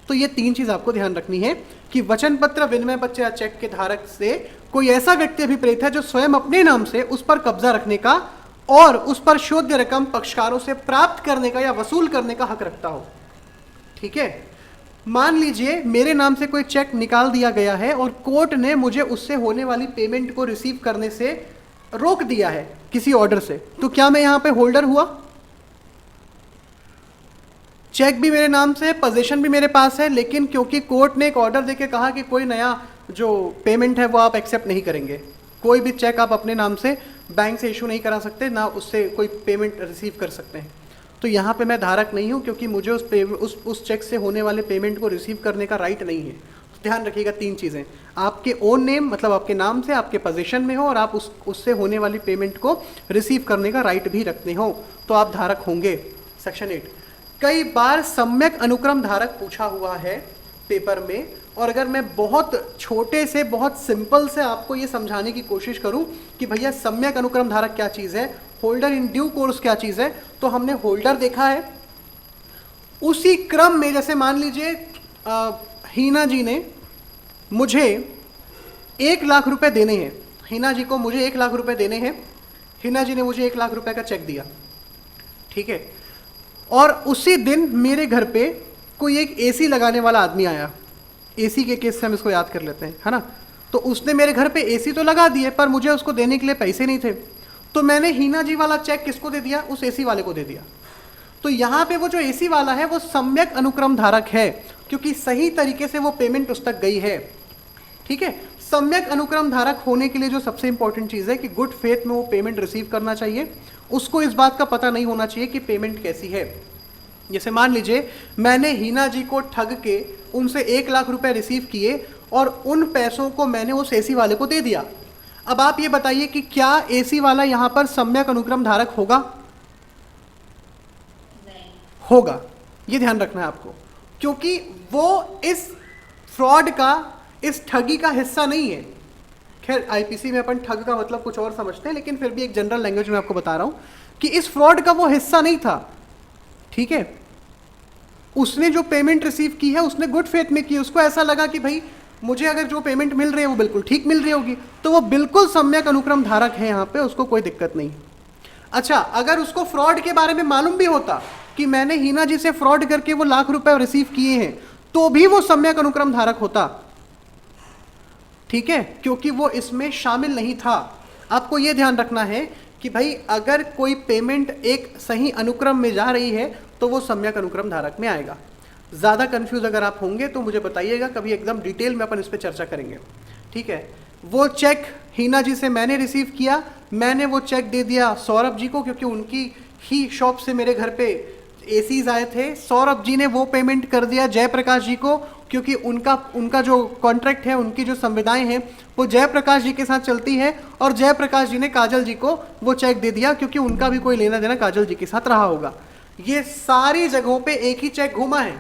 तो ये 3 चीज आपको ध्यान रखनी है कि वचन पत्र, विनिमय पत्र या चेक के धारक से कोई ऐसा व्यक्ति अभिप्रेत है जो स्वयं अपने नाम से उस पर कब्जा रखने का और उस पर शोध्य रकम पक्षकारों से प्राप्त करने का या वसूल करने का हक रखता हो। ठीक है, मान लीजिए मेरे नाम से कोई चेक निकाल दिया गया है और कोर्ट ने मुझे उससे होने वाली पेमेंट को रिसीव करने से रोक दिया है किसी ऑर्डर से, तो क्या मैं यहां पे होल्डर हुआ? चेक भी मेरे नाम से है, पोजीशन भी मेरे पास है, लेकिन क्योंकि कोर्ट ने एक ऑर्डर देके कहा कि कोई नया जो पेमेंट है वो आप एक्सेप्ट नहीं करेंगे, कोई भी चेक आप अपने नाम से बैंक से इशू नहीं करा सकते, ना उससे कोई पेमेंट रिसीव कर सकते हैं, तो यहाँ पे मैं धारक नहीं हूँ, क्योंकि मुझे उस चेक से होने वाले पेमेंट को रिसीव करने का राइट नहीं है। तो ध्यान रखिएगा 3 चीज़ें, आपके ओन नेम, मतलब आपके नाम से, आपके पोजीशन में हो, और आप उससे होने वाली पेमेंट को रिसीव करने का राइट भी रखते हो, तो आप धारक होंगे। सेक्शन 8, कई बार सम्यक अनुक्रम धारक पूछा हुआ है पेपर में, और अगर मैं बहुत छोटे से, बहुत सिंपल से आपको ये समझाने की कोशिश करूं कि भैया सम्यक अनुक्रम धारक क्या चीज़ है, होल्डर इन ड्यू कोर्स क्या चीज़ है, तो हमने होल्डर देखा है। उसी क्रम में जैसे मान लीजिए हीना जी ने मुझे 1 लाख रुपए देने हैं, हीना जी को मुझे 1 लाख रुपए देने हैं, हीना जी ने मुझे 1 लाख रुपए का चेक दिया। ठीक है, और उसी दिन मेरे घर पे कोई एक एसी लगाने वाला आदमी आया, एसी के केस से हम इसको याद कर लेते हैं, है ना। तो उसने मेरे घर पे एसी तो लगा दिए, पर मुझे उसको देने के लिए पैसे नहीं थे, तो मैंने हीना जी वाला चेक किसको दे दिया? उस एसी वाले को दे दिया। तो यहाँ पे वो जो एसी वाला है वो सम्यक अनुक्रम धारक है, क्योंकि सही तरीके से वो पेमेंट उस तक गई है। ठीक है, सम्यक अनुक्रम धारक होने के लिए जो सबसे इंपॉर्टेंट चीज़ है कि गुड फेथ में वो पेमेंट रिसीव करना चाहिए। उसको इस बात का पता नहीं होना चाहिए कि पेमेंट कैसी है। जैसे मान लीजिए मैंने हीना जी को ठग के उनसे 1 लाख रुपए रिसीव किए और उन पैसों को मैंने उस एसी वाले को दे दिया। अब आप ये बताइए कि क्या एसी वाला यहाँ पर सम्यक अनुक्रम धारक होगा? नहीं। होगा, ये ध्यान रखना है आपको, क्योंकि वो इस फ्रॉड का, इस ठगी का हिस्सा नहीं है। खैर आईपीसी में अपन ठग का मतलब कुछ और समझते हैं, लेकिन फिर भी एक जनरल लैंग्वेज में आपको बता रहा हूं कि इस फ्रॉड का वो हिस्सा नहीं था। ठीक है, उसने जो पेमेंट रिसीव की है उसने गुड फेथ में की। उसको ऐसा लगा कि भाई मुझे अगर जो पेमेंट मिल रही है वो बिल्कुल ठीक मिल रही होगी, तो वो बिल्कुल सम्यक अनुक्रम धारक है यहाँ पे, उसको कोई दिक्कत नहीं। अच्छा, अगर उसको फ्रॉड के बारे में मालूम भी होता कि मैंने हीना जी से फ्रॉड करके वो लाख रुपए रिसीव किए हैं, तो भी वो सम्यक अनुक्रम धारक होता। ठीक है, क्योंकि वो इसमें शामिल नहीं था। आपको यह ध्यान रखना है कि भाई अगर कोई पेमेंट एक सही अनुक्रम में जा रही है तो वो सम्यक अनुक्रम धारक में आएगा। ज़्यादा कंफ्यूज अगर आप होंगे तो मुझे बताइएगा, कभी एकदम डिटेल में अपन इस पर चर्चा करेंगे। ठीक है, वो चेक हीना जी से मैंने रिसीव किया, मैंने वो चेक दे दिया सौरभ जी को, क्योंकि उनकी ही शॉप से मेरे घर पे एसीज आए थे। सौरभ जी ने वो पेमेंट कर दिया जयप्रकाश जी को, क्योंकि उनका जो कॉन्ट्रैक्ट है, उनकी जो संविदाएं हैं वो जयप्रकाश जी के साथ चलती है, और जयप्रकाश जी ने काजल जी को वो चेक दे दिया, क्योंकि उनका भी कोई लेना देना काजल जी के साथ रहा होगा। ये सारी जगहों पे एक ही चेक घूमा है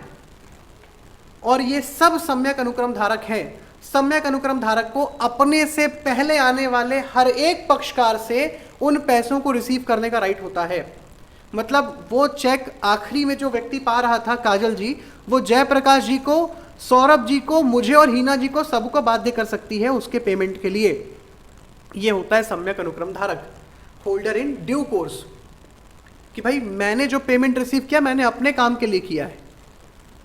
और ये सब सम्यक अनुक्रम धारक है। सम्यक अनुक्रम धारक को अपने से पहले आने वाले हर एक पक्षकार से उन पैसों को रिसीव करने का राइट होता है। मतलब वो चेक आखिरी में जो व्यक्ति पा रहा था, काजल जी, वो जयप्रकाश जी को, सौरभ जी को, मुझे और हीना जी को, सबको बाध्य कर सकती है उसके पेमेंट के लिए। ये होता है सम्यक अनुक्रम धारक, होल्डर इन ड्यू कोर्स, कि भाई मैंने जो पेमेंट रिसीव किया मैंने अपने काम के लिए किया है।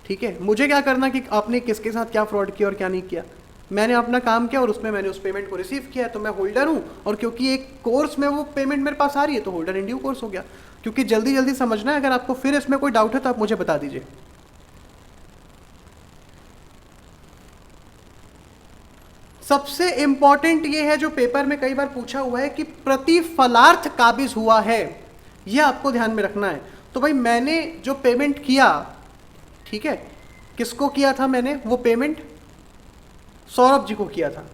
ठीक है, मुझे क्या करना कि आपने किसके साथ क्या फ्रॉड किया और क्या नहीं किया। मैंने अपना काम किया और उसमें मैंने उस पेमेंट को रिसीव किया, तो मैं होल्डर हूं, और क्योंकि एक कोर्स में वो पेमेंट मेरे पास आ रही है तो होल्डर इन ड्यू कोर्स हो गया। क्योंकि जल्दी जल्दी समझना है, अगर आपको फिर इसमें कोई डाउट है तो आप मुझे बता दीजिए। सबसे इंपॉर्टेंट ये है जो पेपर में कई बार पूछा हुआ है कि प्रतिफलार्थ काबिज हुआ है, यह आपको ध्यान में रखना है। तो भाई मैंने जो पेमेंट किया, ठीक है, किसको किया था मैंने वो पेमेंट? सौरभ जी को किया था।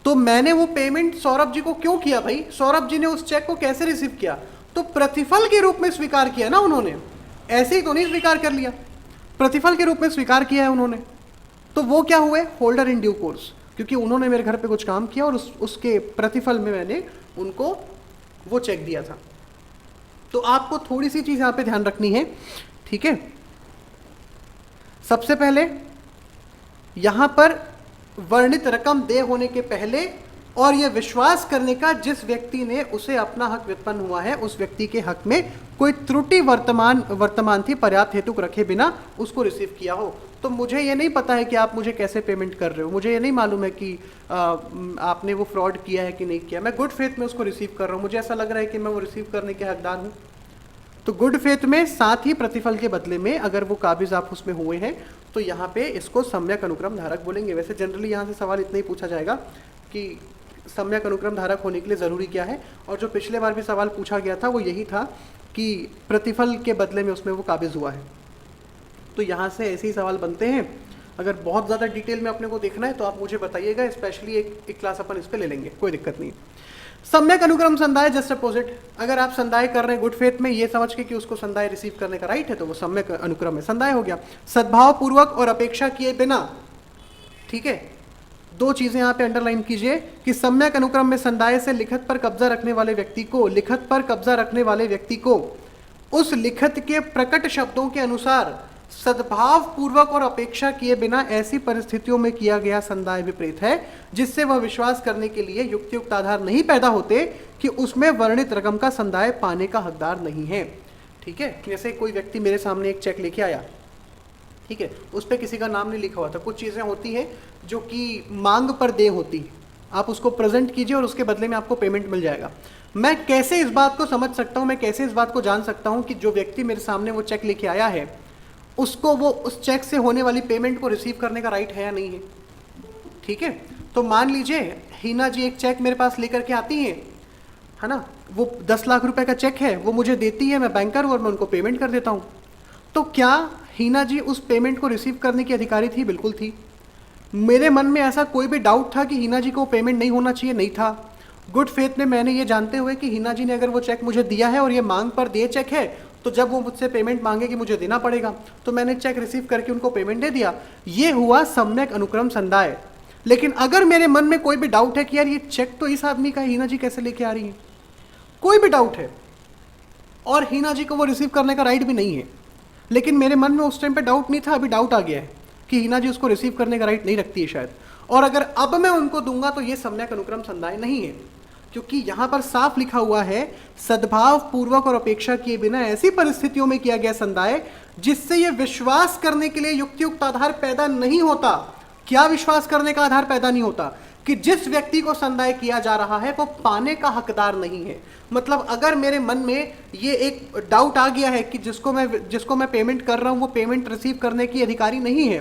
तो मैंने वो पेमेंट सौरभ जी को क्यों किया भाई? सौरभ जी ने उस चेक को कैसे रिसीव किया? तो प्रतिफल के रूप में स्वीकार किया ना उन्होंने, ऐसे ही तो नहीं स्वीकार कर लिया, प्रतिफल के रूप में स्वीकार किया है उन्होंने। तो वो क्या हुए? होल्डर इन ड्यू कोर्स, क्योंकि उन्होंने मेरे घर पे कुछ काम किया और उसके प्रतिफल में मैंने उनको वो चेक दिया था। तो आपको थोड़ी सी चीज यहां पे ध्यान रखनी है। ठीक है, सबसे पहले यहां पर वर्णित रकम दे होने के पहले और यह विश्वास करने का जिस व्यक्ति ने उसे अपना हक व्युत्पन्न हुआ है उस व्यक्ति के हक में कोई त्रुटि वर्तमान थी पर्याप्त हेतु रखे बिना उसको रिसीव किया हो। तो मुझे ये नहीं पता है कि आप मुझे कैसे पेमेंट कर रहे हो, मुझे ये नहीं मालूम है कि आपने वो फ्रॉड किया है कि नहीं किया। मैं गुड फेथ में उसको रिसीव कर रहा हूँ, मुझे ऐसा लग रहा है कि मैं वो रिसीव करने के हकदार हूँ। तो गुड फेथ में साथ ही प्रतिफल के बदले में अगर वो काबिज आप उसमें हुए हैं तो यहाँ पे इसको सम्यक अनुक्रम धारक बोलेंगे। वैसे जनरली यहाँ से सवाल इतना ही पूछा जाएगा कि सम्यक अनुक्रम धारक होने के लिए ज़रूरी क्या है, और जो पिछले बार भी सवाल पूछा गया था वो यही था कि प्रतिफल के बदले में उसमें वो काबिज हुआ है। तो यहाँ से ऐसे ही सवाल बनते हैं। अगर बहुत ज़्यादा डिटेल में अपने को देखना है तो आप मुझे बताइएगा, स्पेशली एक क्लास अपन इस पर ले लेंगे, कोई दिक्कत नहीं। सम्यक अनुक्रम संदाय जस्ट अपोजिट, अगर आप संदाय कर रहे हैं गुड फेथ में ये समझ के कि उसको संदाय रिसीव करने का राइट है तो वो सम्यक अनुक्रम है, संदाय हो गया। सद्भाव पूर्वक और अपेक्षा किए बिना, ठीक है, दो चीजें यहाँ पे अंडरलाइन कीजिए कि सम्यक अनुक्रम में संदाय से लिखत पर कब्जा रखने वाले व्यक्ति को उस लिखत के प्रकट शब्दों के अनुसार सद्भाव पूर्वक और अपेक्षा किए बिना ऐसी परिस्थितियों में किया गया संदाय विपरीत है जिससे वह विश्वास करने के लिए युक्तियुक्त आधार नहीं पैदा होते कि उसमें वर्णित रकम का संदाय पाने का हकदार नहीं है। ठीक है, जैसे कोई व्यक्ति मेरे सामने एक चेक लेके आया, ठीक है, उस पर किसी का नाम नहीं लिखा हुआ था। कुछ चीज़ें होती हैं जो कि मांग पर दे होती है, आप उसको प्रेजेंट कीजिए और उसके बदले में आपको पेमेंट मिल जाएगा। मैं कैसे इस बात को समझ सकता हूँ, मैं कैसे इस बात को जान सकता हूँ कि जो व्यक्ति मेरे सामने वो चेक लेके आया है उसको वो उस चेक से होने वाली पेमेंट को रिसीव करने का राइट है या नहीं है? ठीक है, तो मान लीजिए हीना जी एक चेक मेरे पास लेकर के आती हैं, है ना, वो 10 लाख रुपए का चेक है, वो मुझे देती है, मैं बैंकर हूँ और मैं उनको पेमेंट कर देता हूँ। तो क्या हीना जी उस पेमेंट को रिसीव करने की अधिकारी थी? बिल्कुल थी। मेरे मन में ऐसा कोई भी डाउट था कि हीना जी को पेमेंट नहीं होना चाहिए? नहीं था। गुड फेथ में मैंने ये जानते हुए कि हीना जी ने अगर वो चेक मुझे दिया है और ये मांग पर दे चेक है, तो जब वो मुझसे पेमेंट मांगेगी मुझे देना पड़ेगा, तो मैंने चेक रिसीव करके उनको पेमेंट दे दिया। ये हुआ सम्यक अनुक्रम संदाय। लेकिन अगर मेरे मन में कोई भी डाउट है कि यार ये चेक तो इस आदमी का है, हीना जी कैसे लेके आ रही है, कोई भी डाउट है, और हीना जी को वो रिसीव करने का राइट भी नहीं है, लेकिन मेरे मन में उस टाइम पे डाउट नहीं था, अभी डाउट आ गया है कि हीना जी उसको रिसीव करने का राइट नहीं रखती है शायद, और अगर अब मैं उनको दूंगा तो ये सम्यक अनुक्रम संदाय नहीं है, क्योंकि यहां पर साफ लिखा हुआ है सद्भाव पूर्वक और अपेक्षा किए बिना ऐसी परिस्थितियों में किया गया संदाय जिससे यह विश्वास करने के लिए युक्तियुक्त आधार पैदा नहीं होता। क्या विश्वास करने का आधार पैदा नहीं होता? कि जिस व्यक्ति को संदाय किया जा रहा है वो पाने का हकदार नहीं है। मतलब अगर मेरे मन में ये एक डाउट आ गया है कि जिसको मैं पेमेंट कर रहा हूं वो पेमेंट रिसीव करने की अधिकारी नहीं है,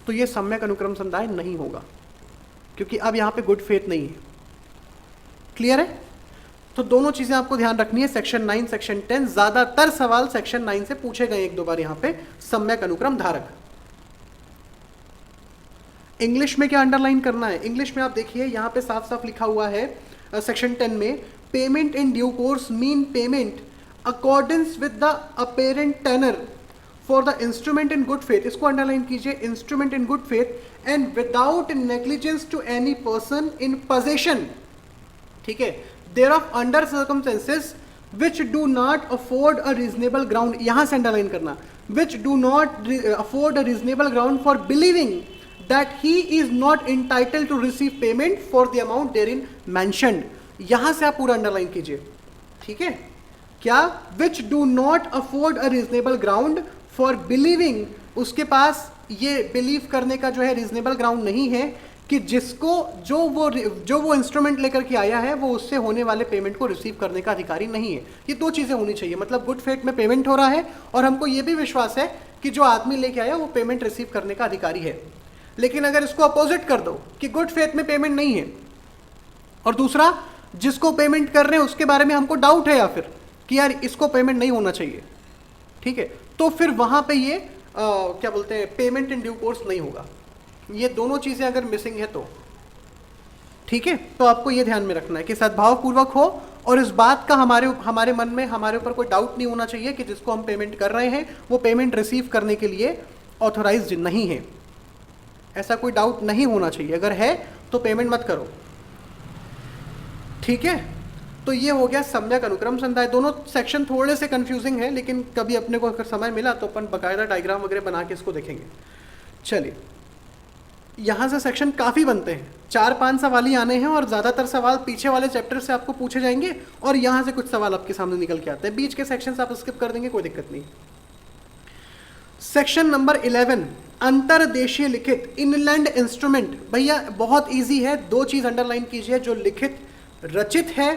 तो ये सम्यक अनुक्रम संदाय नहीं होगा, क्योंकि अब यहां पे गुड फेथ नहीं है। क्लियर है? तो दोनों चीजें आपको ध्यान रखनी है। सेक्शन 9, सेक्शन 10, ज्यादातर सवाल सेक्शन 9 से पूछे गए एक दो बार यहां पे सम्यक अनुक्रम धारक। इंग्लिश में क्या अंडरलाइन करना है? इंग्लिश में आप देखिए यहां पे साफ साफ लिखा हुआ है सेक्शन 10 में, payment in due course mean payment accordance with the apparent tenor for the instrument in good faith. इसको अंडरलाइन कीजिए, instrument in good faith and without negligence to any person in possession. ठीक है, thereof under circumstances which do not afford a reasonable ground, यहां से underline करना, which do not afford a reasonable ground for believing that he is not entitled to receive payment for the amount therein mentioned। यहां से आप पूरा underline कीजिए। ठीक है, क्या? which do not afford a reasonable ground for believing, उसके पास ये बिलीव करने का जो है रीजनेबल ग्राउंड नहीं है कि जिसको जो वो इंस्ट्रूमेंट लेकर के आया है वो उससे होने वाले पेमेंट को रिसीव करने का अधिकारी नहीं है। ये दो चीजें होनी चाहिए, मतलब गुड फेथ में पेमेंट हो रहा है और हमको ये भी विश्वास है कि जो आदमी लेके आया वो पेमेंट रिसीव करने का अधिकारी है। लेकिन अगर इसको अपोजिट कर दो कि गुड फेथ में पेमेंट नहीं है, और दूसरा जिसको पेमेंट कर रहे हैं उसके बारे में हमको डाउट है या फिर कि यार इसको पेमेंट नहीं होना चाहिए, ठीक है, तो फिर वहां पे ये क्या बोलते हैं, पेमेंट इन ड्यू कोर्स नहीं होगा। ये दोनों चीजें अगर मिसिंग है तो ठीक है, तो आपको ये ध्यान में रखना है कि सद्भाव पूर्वक हो और इस बात का हमारे मन में हमारे ऊपर कोई डाउट नहीं होना चाहिए कि जिसको हम पेमेंट कर रहे हैं वो पेमेंट रिसीव करने के लिए ऑथोराइज्ड नहीं है। ऐसा कोई डाउट नहीं होना चाहिए, अगर है तो पेमेंट मत करो। ठीक है, तो ये हो गया सम्यक अनुक्रम संदाय। दोनों सेक्शन थोड़े से कंफ्यूजिंग है, लेकिन कभी अपने को अगर समय मिला तो अपन बकायदा डायग्राम वगैरह बना के इसको देखेंगे। चलिए, यहाँ से सेक्शन काफ़ी बनते हैं, 4-5 सवाल ही आने हैं और ज़्यादातर सवाल पीछे वाले चैप्टर से आपको पूछे जाएंगे और यहाँ से कुछ सवाल आपके सामने निकल के आते हैं। बीच के सेक्शन आप स्किप कर देंगे, कोई दिक्कत नहीं। सेक्शन नंबर 11, अंतरदेशीय लिखित इनलैंड इंस्ट्रूमेंट। भैया बहुत इजी है, दो चीज अंडरलाइन कीजिए, जो लिखित रचित है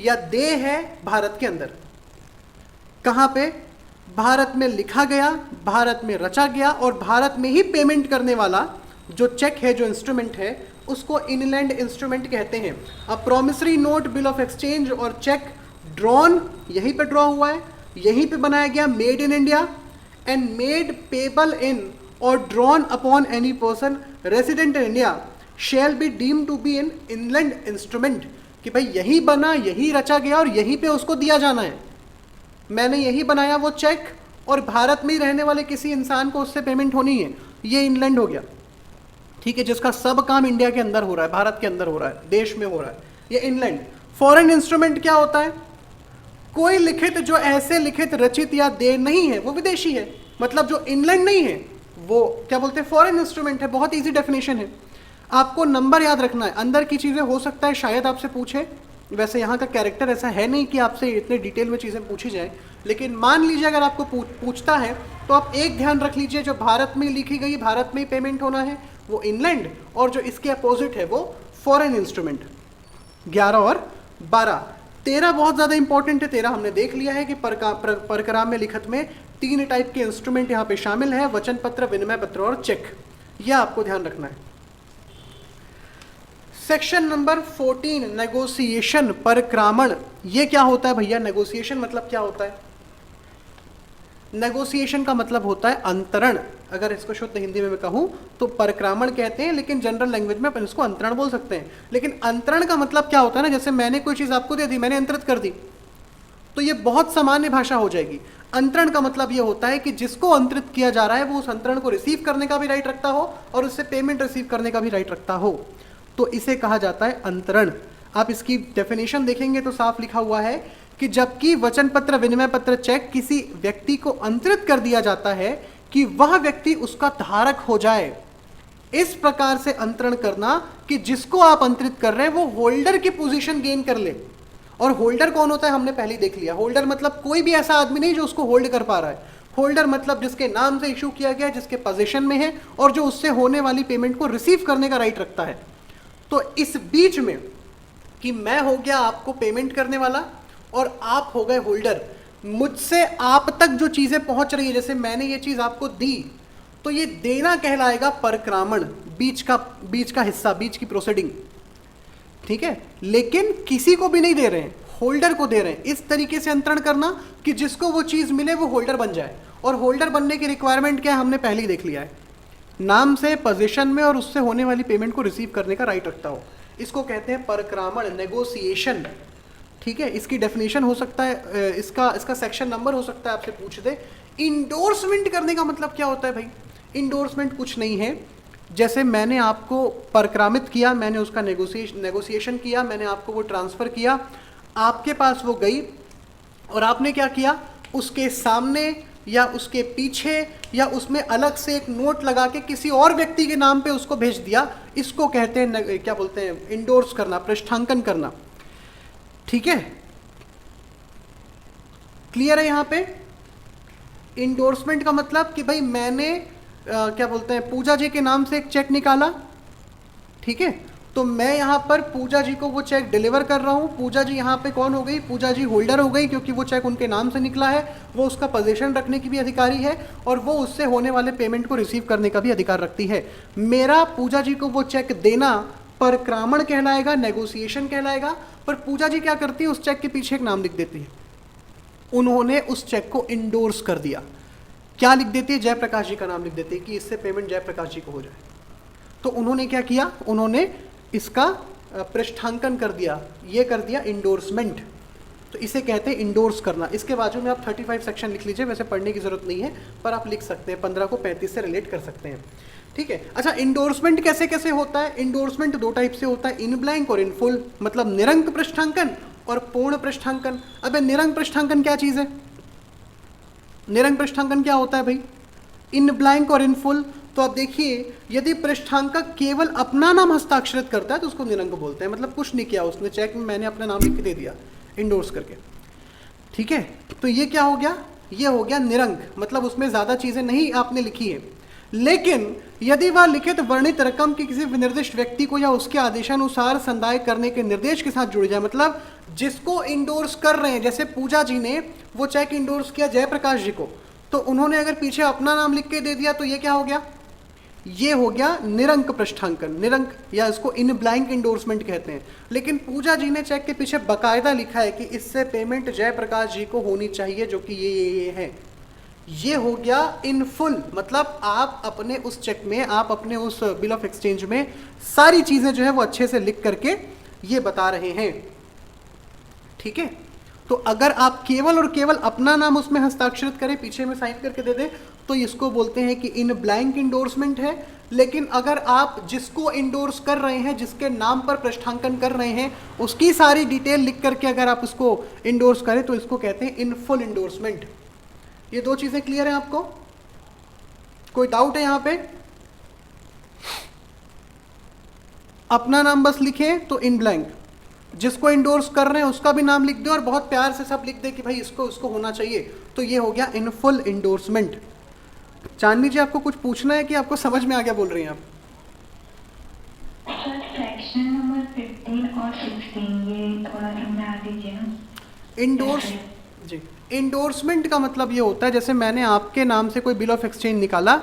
या देय है भारत के अंदर। कहां पे? भारत में लिखा गया, भारत में रचा गया और भारत में ही पेमेंट करने वाला जो चेक है, जो इंस्ट्रूमेंट है, उसको इनलैंड इंस्ट्रूमेंट कहते हैं। अब promissory note, bill of exchange और चेक ड्रॉन यहीं पे ड्रॉ हुआ है, यहीं पे बनाया गया, made in India and made payable in और drawn upon any person resident in India shall be deem to be an inland instrument. कि भाई यही बना, यही रचा गया और यहीं पे उसको दिया जाना है। मैंने यही बनाया वो चेक और भारत में ही रहने वाले किसी इंसान को उससे पेमेंट होनी है, ये इनलैंड हो गया। ठीक है, जिसका सब काम इंडिया के अंदर हो रहा है, भारत के अंदर हो रहा है, देश में हो रहा है, ये इनलैंड। फॉरेन इंस्ट्रूमेंट क्या होता है? कोई लिखित जो ऐसे लिखित रचित या देय नहीं है वो विदेशी है, मतलब जो इनलैंड नहीं है वो क्या बोलते हैं, फॉरेन इंस्ट्रूमेंट है। बहुत इजी डेफिनेशन है, आपको नंबर याद रखना है। अंदर की चीजें हो सकता है शायद आपसे पूछे, वैसे यहाँ का कैरेक्टर ऐसा है नहीं कि आपसे इतने डिटेल में चीजें पूछी जाए, लेकिन मान लीजिए अगर आपको पूछता है तो आप एक ध्यान रख लीजिए, जो भारत में लिखी गई, भारत में ही पेमेंट होना है, वो इनलैंड, और जो इसके अपोजिट है वो फॉरेन इंस्ट्रूमेंट। 11 और 12। 13 बहुत ज़्यादा इंपॉर्टेंट है। 13 हमने देख लिया है कि परक्राम्य लिखित में 3 टाइप के इंस्ट्रूमेंट यहाँ पे शामिल है, वचन पत्र, विनिमय पत्र और चेक। यह आपको ध्यान रखना है। सेक्शन नंबर 14 नेगोशिएशन, परक्रामण। ये क्या होता है भैया? नेगोशिएशन मतलब क्या होता है? नेगोशिएशन का मतलब होता है अंतरण। अगर इसको शुद्ध हिंदी में मैं कहूं तो परक्रामण कहते हैं, लेकिन जनरल लैंग्वेज में अपन इसको अंतरण बोल सकते हैं। लेकिन अंतरण का मतलब क्या होता है ना, जैसे मैंने कोई चीज आपको दे दी, मैंने अंतरित कर दी, तो ये बहुत सामान्य भाषा हो जाएगी। अंतरण का मतलब ये होता है कि जिसको अंतरित किया जा रहा है वो उस अंतरण को रिसीव करने का भी राइट रखता हो और उससे पेमेंट रिसीव करने का भी राइट रखता हो, तो इसे कहा जाता है अंतरण। आप इसकी डेफिनेशन देखेंगे तो साफ लिखा हुआ है कि जबकि वचन पत्र, विनिमय पत्र, चेक किसी व्यक्ति को अंतरित कर दिया जाता है कि वह व्यक्ति उसका धारक हो जाए। इस प्रकार से अंतरण करना कि जिसको आप अंतरित कर रहे हैं वो होल्डर की पोजीशन गेन कर ले। और होल्डर कौन होता है हमने पहले ही देख लिया। होल्डर मतलब कोई भी ऐसा आदमी नहीं जो उसको होल्ड कर पा रहा है। होल्डर मतलब जिसके नाम से इशू किया गया, जिसके पोजीशन में है और जो उससे होने वाली पेमेंट को रिसीव करने का राइट रखता है। तो इस बीच में कि मैं हो गया आपको पेमेंट करने वाला और आप हो गए होल्डर, मुझसे आप तक जो चीजें पहुंच रही है, जैसे मैंने ये चीज आपको दी, तो ये देना कहलाएगा परक्रामण, बीच का हिस्सा, बीच की प्रोसीडिंग। ठीक है, लेकिन किसी को भी नहीं दे रहे हैं, होल्डर को दे रहे हैं। इस तरीके से अंतरण करना कि जिसको वो चीज मिले वो होल्डर बन जाए। और होल्डर बनने की रिक्वायरमेंट क्या है हमने पहले ही देख लिया है, नाम से, पोजीशन में और उससे होने वाली पेमेंट को रिसीव करने का राइट रखता हो। इसको कहते हैं परक्रामण, नेगोशिएशन। ठीक है, इसकी डेफिनेशन हो सकता है, इसका सेक्शन नंबर हो सकता है आपसे पूछ दे। इंडोर्समेंट करने का मतलब क्या होता है भाई? इंडोर्समेंट कुछ नहीं है, जैसे मैंने आपको परक्रामित किया, मैंने उसका नेगोशिएशन किया, मैंने आपको वो ट्रांसफर किया, आपके पास वो गई और आपने क्या किया, उसके सामने या उसके पीछे या उसमें अलग से एक नोट लगा के किसी और व्यक्ति के नाम पे उसको भेज दिया। इसको कहते हैं क्या बोलते हैं, इंडोर्स करना, पृष्ठांकन करना। ठीक है, क्लियर है यहां पे? इंडोर्समेंट का मतलब कि भाई मैंने क्या बोलते हैं, पूजा जी के नाम से एक चेक निकाला। ठीक है, तो मैं यहां पर पूजा जी को वो चेक डिलीवर कर रहा हूं। पूजा जी यहां पे कौन हो गई? पूजा जी होल्डर हो गई, क्योंकि वो चेक उनके नाम से निकला है, वो उसका पोजीशन रखने की भी अधिकारी है और वो उससे होने वाले पेमेंट को रिसीव करने का भी अधिकार रखती है। मेरा पूजा जी को वो चेक देना परक्रामण कहलाएगा, नेगोशिएशन कहलाएगा। पर पूजा जी क्या करती है, उस चेक के पीछे एक नाम लिख देती है। उन्होंने उस चेक को इंडोर्स कर दिया। क्या लिख देती है? जयप्रकाश जी का नाम लिख देती है कि इससे पेमेंट जयप्रकाश जी को हो जाए। तो उन्होंने क्या किया, उन्होंने इसका पृष्ठांकन कर दिया, ये कर दिया इंडोर्समेंट। तो इसे कहते हैं इंडोर्स करना। इसके बाजू में आप 35 सेक्शन लिख लीजिए, वैसे पढ़ने की जरूरत नहीं है पर आप लिख सकते हैं, 15 को 35 से रिलेट कर सकते हैं। ठीक है, अच्छा इंडोर्समेंट कैसे कैसे होता है? इंडोर्समेंट दो टाइप से होता है, इन ब्लैंक और इन फुल, मतलब निरंक पृष्ठांकन और पूर्ण पृष्ठांकन। अब निरंक पृष्ठांकन क्या चीज है? निरंक पृष्ठांकन क्या होता है भाई? इन ब्लैंक और इन फुल। तो आप देखिए, यदि पृष्ठांकक केवल अपना नाम हस्ताक्षरित करता है तो उसको निरंक बोलते हैं, मतलब कुछ नहीं किया उसने, चेक में मैंने अपना नाम लिख के दे दिया इंडोर्स करके। ठीक है, तो ये क्या हो गया? ये हो गया निरंक, मतलब उसमें ज्यादा चीजें नहीं आपने लिखी है। लेकिन यदि वह लिखित वर्णित रकम की किसी विनिर्दिष्ट व्यक्ति को या उसके आदेशानुसार संदाय करने के निर्देश के साथ जुड़ जाए, मतलब जिसको इंडोर्स कर रहे हैं, जैसे पूजा जी ने वो चेक इंडोर्स किया जयप्रकाश जी को, तो उन्होंने अगर पीछे अपना नाम लिख के दे दिया तो ये क्या हो गया? ये हो गया निरंक पृष्ठांकन, निरंक, या इसको इन ब्लैंक इंडोर्समेंट कहते हैं। लेकिन पूजा जी ने चेक के पीछे बकायदा लिखा है कि इससे पेमेंट जयप्रकाश जी को होनी चाहिए, जो कि ये है। ये हो गया इन फुल, मतलब आप अपने उस चेक में, आप अपने उस बिल ऑफ एक्सचेंज में सारी चीजें जो है वो अच्छे से लिख करके ये बता रहे हैं। ठीक है, तो अगर आप केवल और केवल अपना नाम उसमें हस्ताक्षरित करें, पीछे में साइन करके दे दें, तो इसको बोलते हैं कि इन ब्लैंक इंडोर्समेंट है। लेकिन अगर आप जिसको इंडोर्स कर रहे हैं, जिसके नाम पर पृष्ठांकन कर रहे हैं, उसकी सारी डिटेल लिख करके अगर आप उसको इंडोर्स करें तो इसको कहते हैं इन फुल इंडोर्समेंट। ये दो चीजें क्लियर है आपको? कोई डाउट है यहां पे? अपना नाम बस लिखें तो इन ब्लैंक, जिसको इंडोर्स कर रहे हैं उसका भी नाम लिख दे और बहुत प्यार से सब लिख दे कि भाई इसको होना चाहिए, तो ये हो गया इन फुल इंडोर्समेंट। चांदनी जी, आपको कुछ पूछना है कि आपको समझ में आ गया बोल रही हैं आप? सर सेक्शन नंबर 15 और 16 ये थोड़ा समझा दीजिए ना। इंडोर्स जी, इंडोर्समेंट का मतलब ये होता है, जैसे मैंने आपके नाम से कोई बिल ऑफ एक्सचेंज निकाला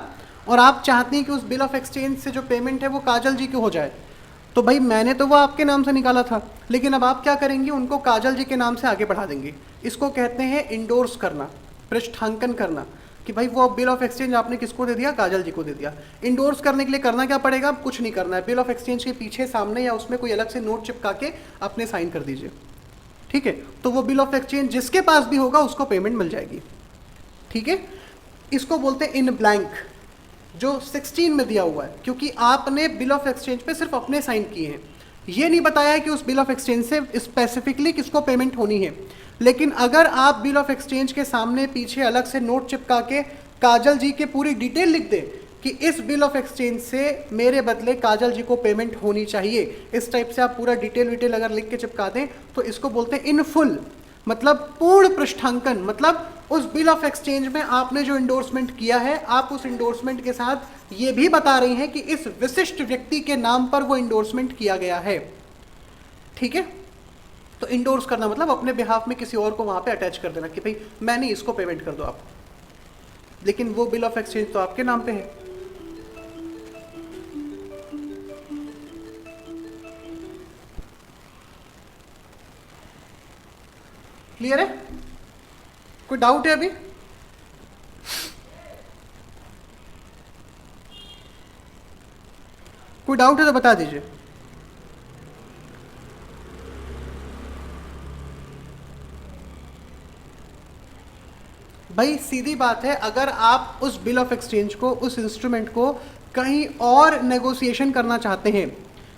और आप चाहती हैं कि उस बिल ऑफ एक्सचेंज से जो पेमेंट है वो काजल जी की हो जाए, तो भाई मैंने तो वो आपके नाम से निकाला था, लेकिन अब आप क्या करेंगे, उनको काजल जी के नाम से आगे बढ़ा देंगे। इसको कहते हैं इंडोर्स करना, पृष्ठांकन करना, कि भाई वो बिल ऑफ एक्सचेंज आपने किसको दे दिया, काजल जी को दे दिया। इंडोर्स करने के लिए करना क्या पड़ेगा, कुछ नहीं करना है, बिल ऑफ एक्सचेंज के पीछे सामने या उसमें कोई अलग से नोट चिपका के अपने साइन कर दीजिए, ठीक है। तो वो बिल ऑफ एक्सचेंज जिसके पास भी होगा उसको पेमेंट मिल जाएगी, ठीक है। इसको बोलते हैं इन ब्लैंक, जो 16 में दिया हुआ है, क्योंकि आपने बिल ऑफ एक्सचेंज पे सिर्फ अपने साइन किए हैं, ये नहीं बताया है कि उस बिल ऑफ एक्सचेंज से स्पेसिफिकली किसको पेमेंट होनी है। लेकिन अगर आप बिल ऑफ एक्सचेंज के सामने पीछे अलग से नोट चिपका के काजल जी के पूरी डिटेल लिख दें कि इस बिल ऑफ एक्सचेंज से मेरे बदले काजल जी को पेमेंट होनी चाहिए, इस टाइप से आप पूरा डिटेल विटेल अगर लिख के चिपका दें, तो इसको बोलते हैं इन फुल, मतलब पूर्ण पृष्ठांकन। मतलब उस बिल ऑफ एक्सचेंज में आपने जो इंडोर्समेंट किया है, आप उस इंडोर्समेंट के साथ ये भी बता रही हैं कि इस विशिष्ट व्यक्ति के नाम पर वो इंडोर्समेंट किया गया है, ठीक है। तो इंडोर्स करना मतलब अपने बिहाफ में किसी और को वहां पे अटैच कर देना कि भाई मैंने इसको पेमेंट कर दो आप, लेकिन वो बिल ऑफ एक्सचेंज तो आपके नाम पे है। क्लियर है? कोई डाउट है अभी? कोई डाउट है तो बता दीजिए। भाई सीधी बात है, अगर आप उस बिल ऑफ एक्सचेंज को, उस इंस्ट्रूमेंट को कहीं और नेगोशिएशन करना चाहते हैं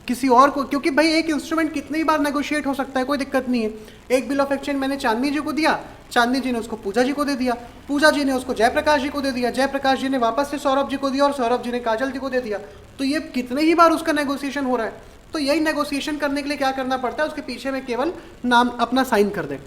किसी और को, क्योंकि भाई एक इंस्ट्रूमेंट कितनी बार नेगोशिएट हो सकता है, कोई दिक्कत नहीं है। एक बिल ऑफ एक्सचेंज मैंने चांदनी जी को दिया, चांदनी जी ने उसको पूजा जी को दे दिया, पूजा जी ने उसको जयप्रकाश जी को दे दिया, जयप्रकाश जी ने वापस से सौरभ जी को दिया और सौरभ जी ने काजल जी को दे दिया। तो ये कितने ही बार उसका नेगोशिएशन हो रहा है। तो यही नेगोशिएशन करने के लिए क्या करना पड़ता है, उसके पीछे में केवल नाम अपना साइन कर दें,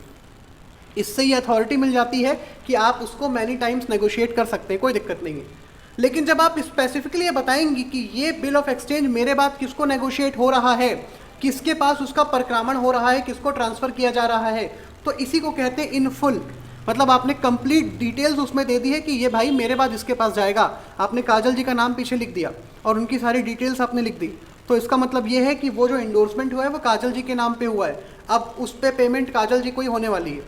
इससे ये अथॉरिटी मिल जाती है कि आप उसको मैनी टाइम्स नेगोशिएट कर सकते हैं, कोई दिक्कत नहीं है। लेकिन जब आप स्पेसिफिकली ये बताएंगी कि ये बिल ऑफ एक्सचेंज मेरे बाद किसको नेगोशिएट हो रहा है, किसके पास उसका परक्रामण हो रहा है, किसको ट्रांसफर किया जा रहा है, तो इसी को कहते हैं इन फुल। मतलब आपने कंप्लीट डिटेल्स उसमें दे दी है कि ये भाई मेरे बाद इसके पास जाएगा। आपने काजल जी का नाम पीछे लिख दिया और उनकी सारी डिटेल्स आपने लिख दी, तो इसका मतलब ये है कि वो जो इंडोर्समेंट हुआ है वो काजल जी के नाम पे हुआ है। अब उस पर पेमेंट काजल जी को ही होने वाली है,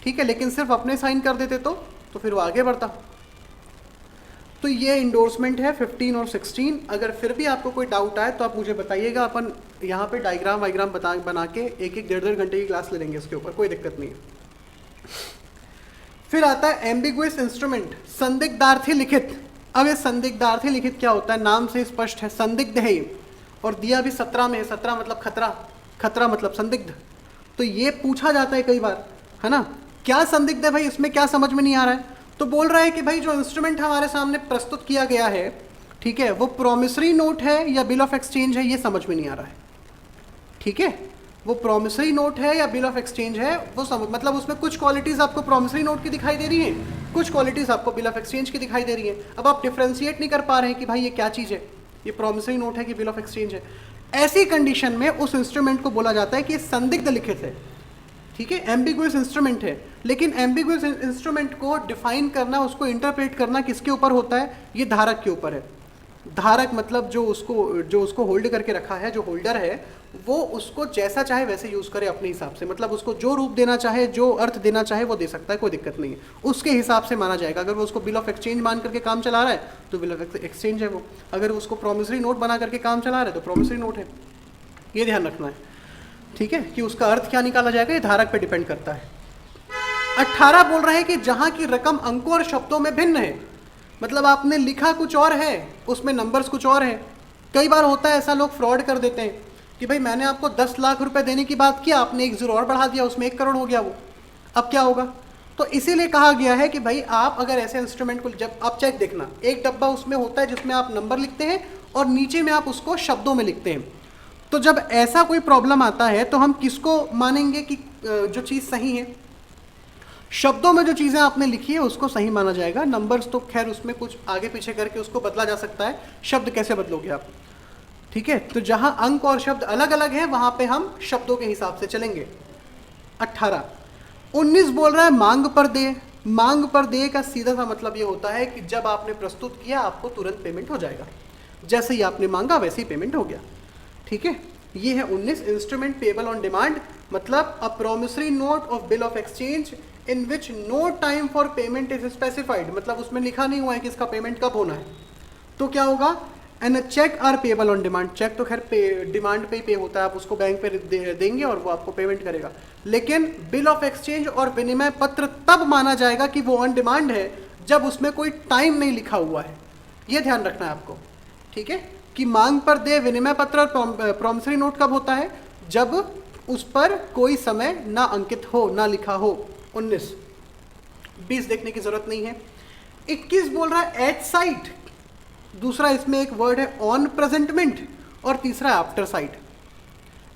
ठीक है। लेकिन सिर्फ अपने साइन कर देते तो फिर वो आगे बढ़ता। तो ये इंडोर्समेंट है 15 और 16। अगर फिर भी आपको कोई डाउट आए तो आप मुझे बताइएगा, अपन यहाँ पे डायग्राम वाइग्राम बना के एक एक 1.5 घंटे की क्लास ले लेंगे इसके ऊपर, कोई दिक्कत नहीं है। फिर आता है एम्बिगुअस इंस्ट्रूमेंट, संदिग्धार्थी लिखित। अब ये संदिग्धार्थी लिखित क्या होता है, नाम से स्पष्ट है, संदिग्ध है ये, और दिया भी 17 में है। 17 मतलब खतरा, खतरा मतलब संदिग्ध। तो ये पूछा जाता है कई बार, है ना, क्या संदिग्ध है भाई, इसमें क्या समझ में नहीं आ रहा है। तो बोल रहा है कि भाई जो इंस्ट्रूमेंट हमारे सामने प्रस्तुत किया गया है, ठीक है, वो प्रॉमिसरी नोट है या बिल ऑफ एक्सचेंज है, ये समझ में नहीं आ रहा है, ठीक है। वो प्रॉमिसरी नोट है या बिल ऑफ एक्सचेंज है, वो मतलब उसमें कुछ क्वालिटीज़ आपको प्रॉमिसरी नोट की दिखाई दे रही हैं, कुछ क्वालिटीज़ आपको बिल ऑफ एक्सचेंज की दिखाई दे रही हैं। अब आप डिफ्रेंशिएट नहीं कर पा रहे हैं कि भाई ये क्या चीज़ है, ये प्रॉमिसरी नोट है कि बिल ऑफ एक्सचेंज है। ऐसी कंडीशन में उस इंस्ट्रूमेंट को बोला जाता है कि संदिग्ध लिखित है, ठीक है, एम्बिगुअस इंस्ट्रूमेंट है। लेकिन एम्बिगुअस इंस्ट्रूमेंट को डिफाइन करना, उसको इंटरप्रेट करना किसके ऊपर होता है, ये धारक के ऊपर है। धारक मतलब जो उसको होल्ड करके रखा है, जो होल्डर है, वो उसको जैसा चाहे वैसे यूज़ करे अपने हिसाब से। मतलब उसको जो रूप देना चाहे, जो अर्थ देना चाहे वो दे सकता है, कोई दिक्कत नहीं है, उसके हिसाब से माना जाएगा। अगर वो उसको बिल ऑफ एक्सचेंज मान करके काम चला रहा है तो बिल ऑफ एक्सचेंज है वो, अगर उसको प्रॉमिसरी नोट बना करके काम चला रहा है तो प्रॉमिसरी नोट है। ये ध्यान रखना है, ठीक है, कि उसका अर्थ क्या निकाला जाएगा ये धारक पे डिपेंड करता है। 18 बोल रहे हैं कि जहां की रकम अंकों और शब्दों में भिन्न है, मतलब आपने लिखा कुछ और है, उसमें नंबर्स कुछ और है। कई बार होता है ऐसा, लोग फ्रॉड कर देते हैं कि भाई मैंने आपको 10 लाख रुपए देने की बात किया, आपने एक जीरो और बढ़ा दिया, उसमें 1 करोड़ हो गया वो, अब क्या होगा। तो इसीलिए कहा गया है कि भाई आप अगर ऐसे इंस्ट्रूमेंट को, जब आप चेक देखना, एक डब्बा उसमें होता है जिसमें आप नंबर लिखते हैं और नीचे में आप उसको शब्दों में लिखते हैं। तो जब ऐसा कोई प्रॉब्लम आता है तो हम किसको मानेंगे कि जो चीज़ सही है, शब्दों में जो चीज़ें आपने लिखी है उसको सही माना जाएगा। नंबर्स तो खैर उसमें कुछ आगे पीछे करके उसको बदला जा सकता है, शब्द कैसे बदलोगे आप, ठीक है। तो जहां अंक और शब्द अलग अलग हैं वहां पे हम शब्दों के हिसाब से चलेंगे। 18 19 बोल रहा है मांग पर दे। मांग पर दे का सीधा सा मतलब ये होता है कि जब आपने प्रस्तुत किया आपको तुरंत पेमेंट हो जाएगा, जैसे ही आपने मांगा वैसे ही पेमेंट हो गया। ठीक है, ये है 19 इंस्ट्रूमेंट पेबल ऑन डिमांड, मतलब a promissory note of bill of exchange in which no time for payment is specified, मतलब उसमें लिखा नहीं हुआ है कि इसका पेमेंट कब होना है। तो क्या होगा, and cheques are payable on demand, cheque तो खैर डिमांड पे ही पे होता है, आप उसको बैंक पे देंगे और वो आपको पेमेंट करेगा, लेकिन बिल ऑफ एक्सचेंज और विनिमय पत्र तब माना जाएगा कि वो ऑन डिमांड है जब उसमें कोई टाइम नहीं लिखा हुआ है। ये ध्यान रखना है आपको, ठीक है, कि मांग पर दे विनिमय पत्र और प्रॉमिसरी नोट कब होता है, जब उस पर कोई समय ना अंकित हो, ना लिखा हो। 19 20 देखने की जरूरत नहीं है। 21 बोल रहा है एट साइट, दूसरा इसमें एक वर्ड है ऑन प्रेजेंटमेंट और तीसरा है आफ्टर साइट।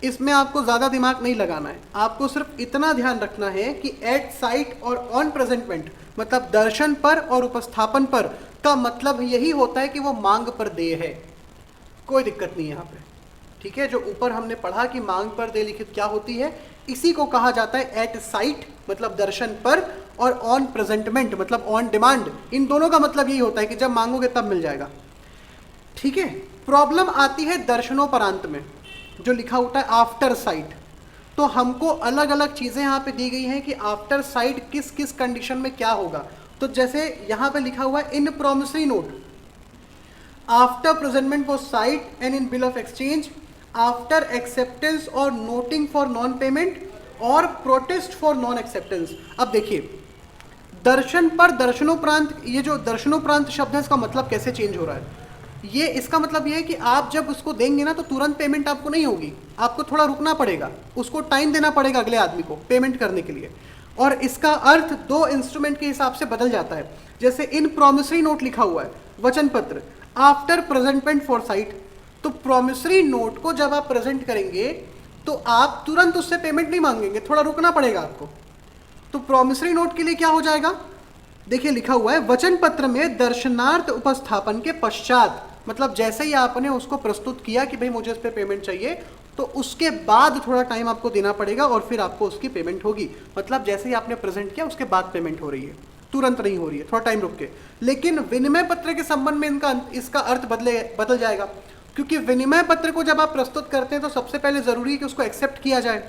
इसमें आपको ज़्यादा दिमाग नहीं लगाना है, आपको सिर्फ इतना ध्यान रखना है कि एट साइट और ऑन प्रेजेंटमेंट मतलब दर्शन पर और उपस्थापन पर का मतलब यही होता है कि वो मांग पर दे है, कोई दिक्कत नहीं है यहाँ पे, ठीक है। जो ऊपर हमने पढ़ा कि मांग पर दे लिखित क्या होती है, इसी को कहा जाता है एट साइट मतलब दर्शन पर, और ऑन प्रेजेंटमेंट मतलब ऑन डिमांड। इन दोनों का मतलब यही होता है कि जब मांगोगे तब मिल जाएगा, ठीक है। प्रॉब्लम आती है दर्शनोपरांत में, जो लिखा होता है आफ्टर साइट। तो हमको अलग अलग चीज़ें यहाँ पे दी गई हैं कि आफ्टर साइट किस किस कंडीशन में क्या होगा। तो जैसे यहाँ पे लिखा हुआ है in promissory note after presentment for sight and in bill of exchange after acceptance और नोटिंग फॉर नॉन पेमेंट और प्रोटेस्ट फॉर नॉन एक्सेप्टेंस। अब देखिए दर्शन पर दर्शनोपरांत, ये जो दर्शनोपरांत शब्द है इसका मतलब कैसे चेंज हो रहा है, ये इसका मतलब ये है कि आप जब उसको देंगे ना तो तुरंत पेमेंट आपको नहीं होगी, आपको थोड़ा रुकना पड़ेगा, उसको टाइम देना पड़ेगा अगले आदमी को पेमेंट करने के लिए। और इसका अर्थ दो इंस्ट्रूमेंट के हिसाब से बदल जाता है। जैसे इन प्रॉमिसरी नोट लिखा हुआ है वचन पत्र आफ्टर प्रेजेंटमेंट फॉर साइट, तो प्रॉमिसरी नोट को जब आप प्रेजेंट करेंगे तो आप तुरंत उससे पेमेंट नहीं मांगेंगे, थोड़ा रुकना पड़ेगा आपको। तो प्रॉमिसरी नोट के लिए क्या हो जाएगा, देखिए लिखा हुआ है वचन पत्र में दर्शनार्थ उपस्थापन के पश्चात, मतलब जैसे ही आपने उसको प्रस्तुत किया कि भाई मुझे इस पे पेमेंट चाहिए, तो उसके बाद थोड़ा टाइम आपको देना पड़ेगा और फिर आपको उसकी पेमेंट होगी। मतलब जैसे ही आपने प्रेजेंट किया उसके बाद पेमेंट हो रही है, तुरंत नहीं हो रही है, थोड़ा टाइम रुक के। लेकिन विनिमय पत्र के संबंध में इसका अर्थ बदल जाएगा, क्योंकि विनिमय पत्र को जब आप प्रस्तुत करते हैं तो सबसे पहले जरूरी है कि उसको एक्सेप्ट किया जाए।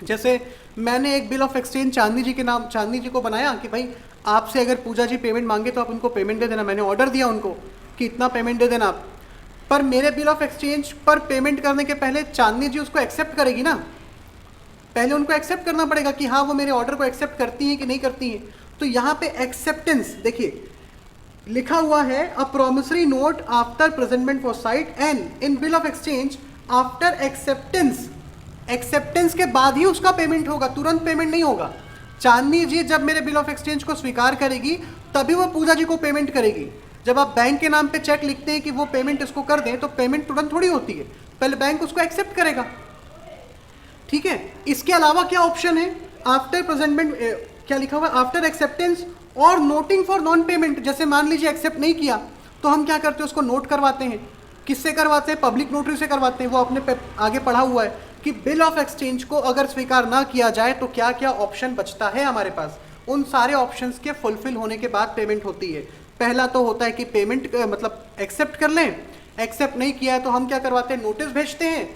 जैसे मैंने एक बिल ऑफ एक्सचेंज चांदनी जी को बनाया कि भाई आपसे अगर पूजा जी पेमेंट मांगे तो आप उनको पेमेंट दे देना, मैंने ऑर्डर दिया उनको कि इतना पेमेंट दे देना आप। पर मेरे बिल ऑफ एक्सचेंज पर पेमेंट करने के पहले चांदनी जी उसको एक्सेप्ट करेगी ना, पहले उनको एक्सेप्ट करना पड़ेगा कि हाँ वो मेरे ऑर्डर को एक्सेप्ट करती हैं कि नहीं करती हैं। तो यहाँ पे एक्सेप्टेंस देखिए लिखा हुआ है a promissory note after presentment for sight and in bill of exchange after acceptance, acceptance के बाद ही उसका पेमेंट होगा, तुरंत पेमेंट नहीं होगा। चांदनी जी जब मेरे बिल ऑफ एक्सचेंज को स्वीकार करेगी तभी वो पूजा जी को पेमेंट करेगी। जब आप बैंक के नाम पे चेक लिखते हैं कि वो पेमेंट इसको कर दें तो पेमेंट तुरंत थोड़ी होती है, पहले बैंक उसको एक्सेप्ट करेगा, ठीक है। इसके अलावा क्या ऑप्शन है, आफ्टर प्रेजेंटमेंट क्या लिखा हुआ है आफ्टर एक्सेप्टेंस और नोटिंग फॉर नॉन पेमेंट। जैसे मान लीजिए एक्सेप्ट नहीं किया तो हम क्या करते हैं, उसको नोट करवाते हैं। किससे करवाते हैं, पब्लिक नोटरी से करवाते हैं। वो अपने आगे पढ़ा हुआ है कि बिल ऑफ एक्सचेंज को अगर स्वीकार ना किया जाए तो क्या क्या ऑप्शन बचता है हमारे पास। उन सारे ऑप्शंस के फुलफिल होने के बाद पेमेंट होती है। पहला तो होता है कि पेमेंट मतलब एक्सेप्ट कर लें, एक्सेप्ट नहीं किया है तो हम क्या करवाते हैं, नोटिस भेजते हैं,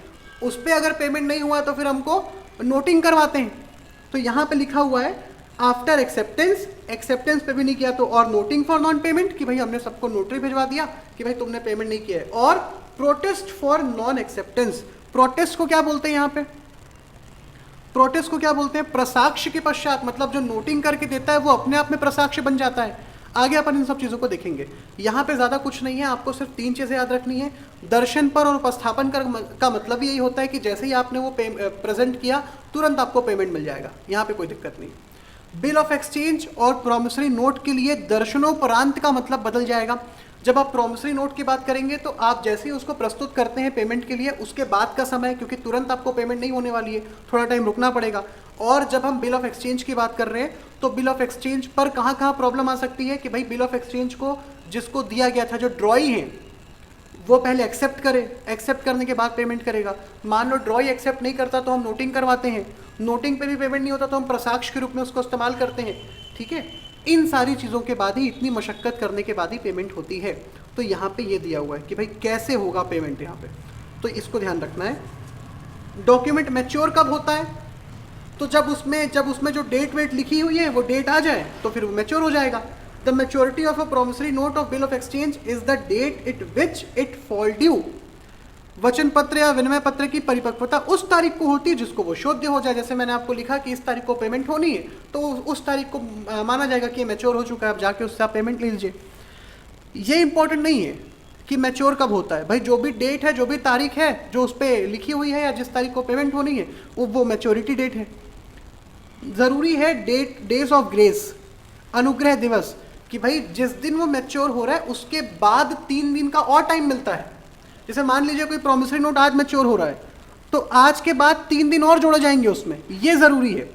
उस पर अगर पेमेंट नहीं हुआ तो फिर हमको नोटिंग करवाते हैं। तो यहाँ पे लिखा हुआ है आफ्टर एक्सेप्टेंस, एक्सेप्टेंस पे भी नहीं किया तो और नोटिंग फॉर नॉन पेमेंट कि भाई हमने सबको नोटरी भिजवा दिया कि भाई तुमने पेमेंट नहीं किया है, और protest for non acceptance. Protest को क्या बोलते हैं, यहाँ पे प्रोटेस्ट को क्या बोलते हैं, प्रसाक्ष्य के पश्चात, मतलब जो नोटिंग करके देता है वो अपने आप में प्रसाक्ष्य बन जाता है। आगे अपन इन सब चीज़ों को देखेंगे। यहाँ पे ज़्यादा कुछ नहीं है, आपको सिर्फ 3 चीज़ें याद रखनी है। दर्शन पर और उपस्थापन का मतलब यही होता है कि जैसे ही आपने वो प्रेजेंट किया तुरंत आपको पेमेंट मिल जाएगा, यहाँ पे कोई दिक्कत नहीं। बिल ऑफ एक्सचेंज और प्रॉमिसरी नोट के लिए दर्शनोपरांत का मतलब बदल जाएगा। जब आप प्रॉमिसरी नोट की बात करेंगे तो आप जैसे ही उसको प्रस्तुत करते हैं पेमेंट के लिए, उसके बाद का समय, क्योंकि तुरंत आपको पेमेंट नहीं होने वाली है, थोड़ा टाइम रुकना पड़ेगा। और जब हम बिल ऑफ एक्सचेंज की बात कर रहे हैं तो बिल ऑफ एक्सचेंज पर कहाँ कहाँ प्रॉब्लम आ सकती है कि भाई बिल ऑफ एक्सचेंज को जिसको दिया गया था, जो ड्रॉई है, वो पहले एक्सेप्ट करे, एक्सेप्ट करने के बाद पेमेंट करेगा। मान लो ड्रॉई एक्सेप्ट नहीं करता तो हम नोटिंग करवाते हैं, नोटिंग पे भी पेमेंट नहीं होता तो हम प्रसाक्ष्य के रूप में उसको इस्तेमाल करते हैं, ठीक है। इन सारी चीज़ों के बाद ही, इतनी मशक्क़त करने के बाद ही पेमेंट होती है। तो यहाँ पे ये दिया हुआ है कि भाई कैसे होगा पेमेंट। यहाँ पे तो इसको ध्यान रखना है। डॉक्यूमेंट मैच्योर कब होता है? तो जब उसमें जो डेट वेट लिखी हुई है वो डेट आ जाए तो फिर वो मैच्योर हो जाएगा। The maturity of a promissory note of bill of exchange is the date it which it fall due. वचन पत्र या विनिमय पत्र की परिपक्वता उस तारीख को होती है जिसको वो शोध्य हो जाए। जैसे मैंने आपको लिखा कि इस तारीख को पेमेंट होनी है, तो उस तारीख को माना जाएगा कि ये मैच्योर हो चुका है, अब जाके उससे आप पेमेंट ले लीजिए। ये इंपॉर्टेंट नहीं है कि मैच्योर कब होता है भाई, जो भी डेट है, जो भी तारीख है जो उस पर लिखी हुई है या जिस तारीख को पेमेंट होनी है वो मैच्योरिटी डेट है। ज़रूरी है डेज ऑफ ग्रेस, अनुग्रह दिवस, कि भाई जिस दिन वो मैच्योर हो रहा है उसके बाद 3 दिन का और टाइम मिलता है। जैसे मान लीजिए कोई प्रॉमिसरी नोट आज मैच्योर हो रहा है तो आज के बाद 3 दिन और जोड़े जाएंगे उसमें, ये ज़रूरी है।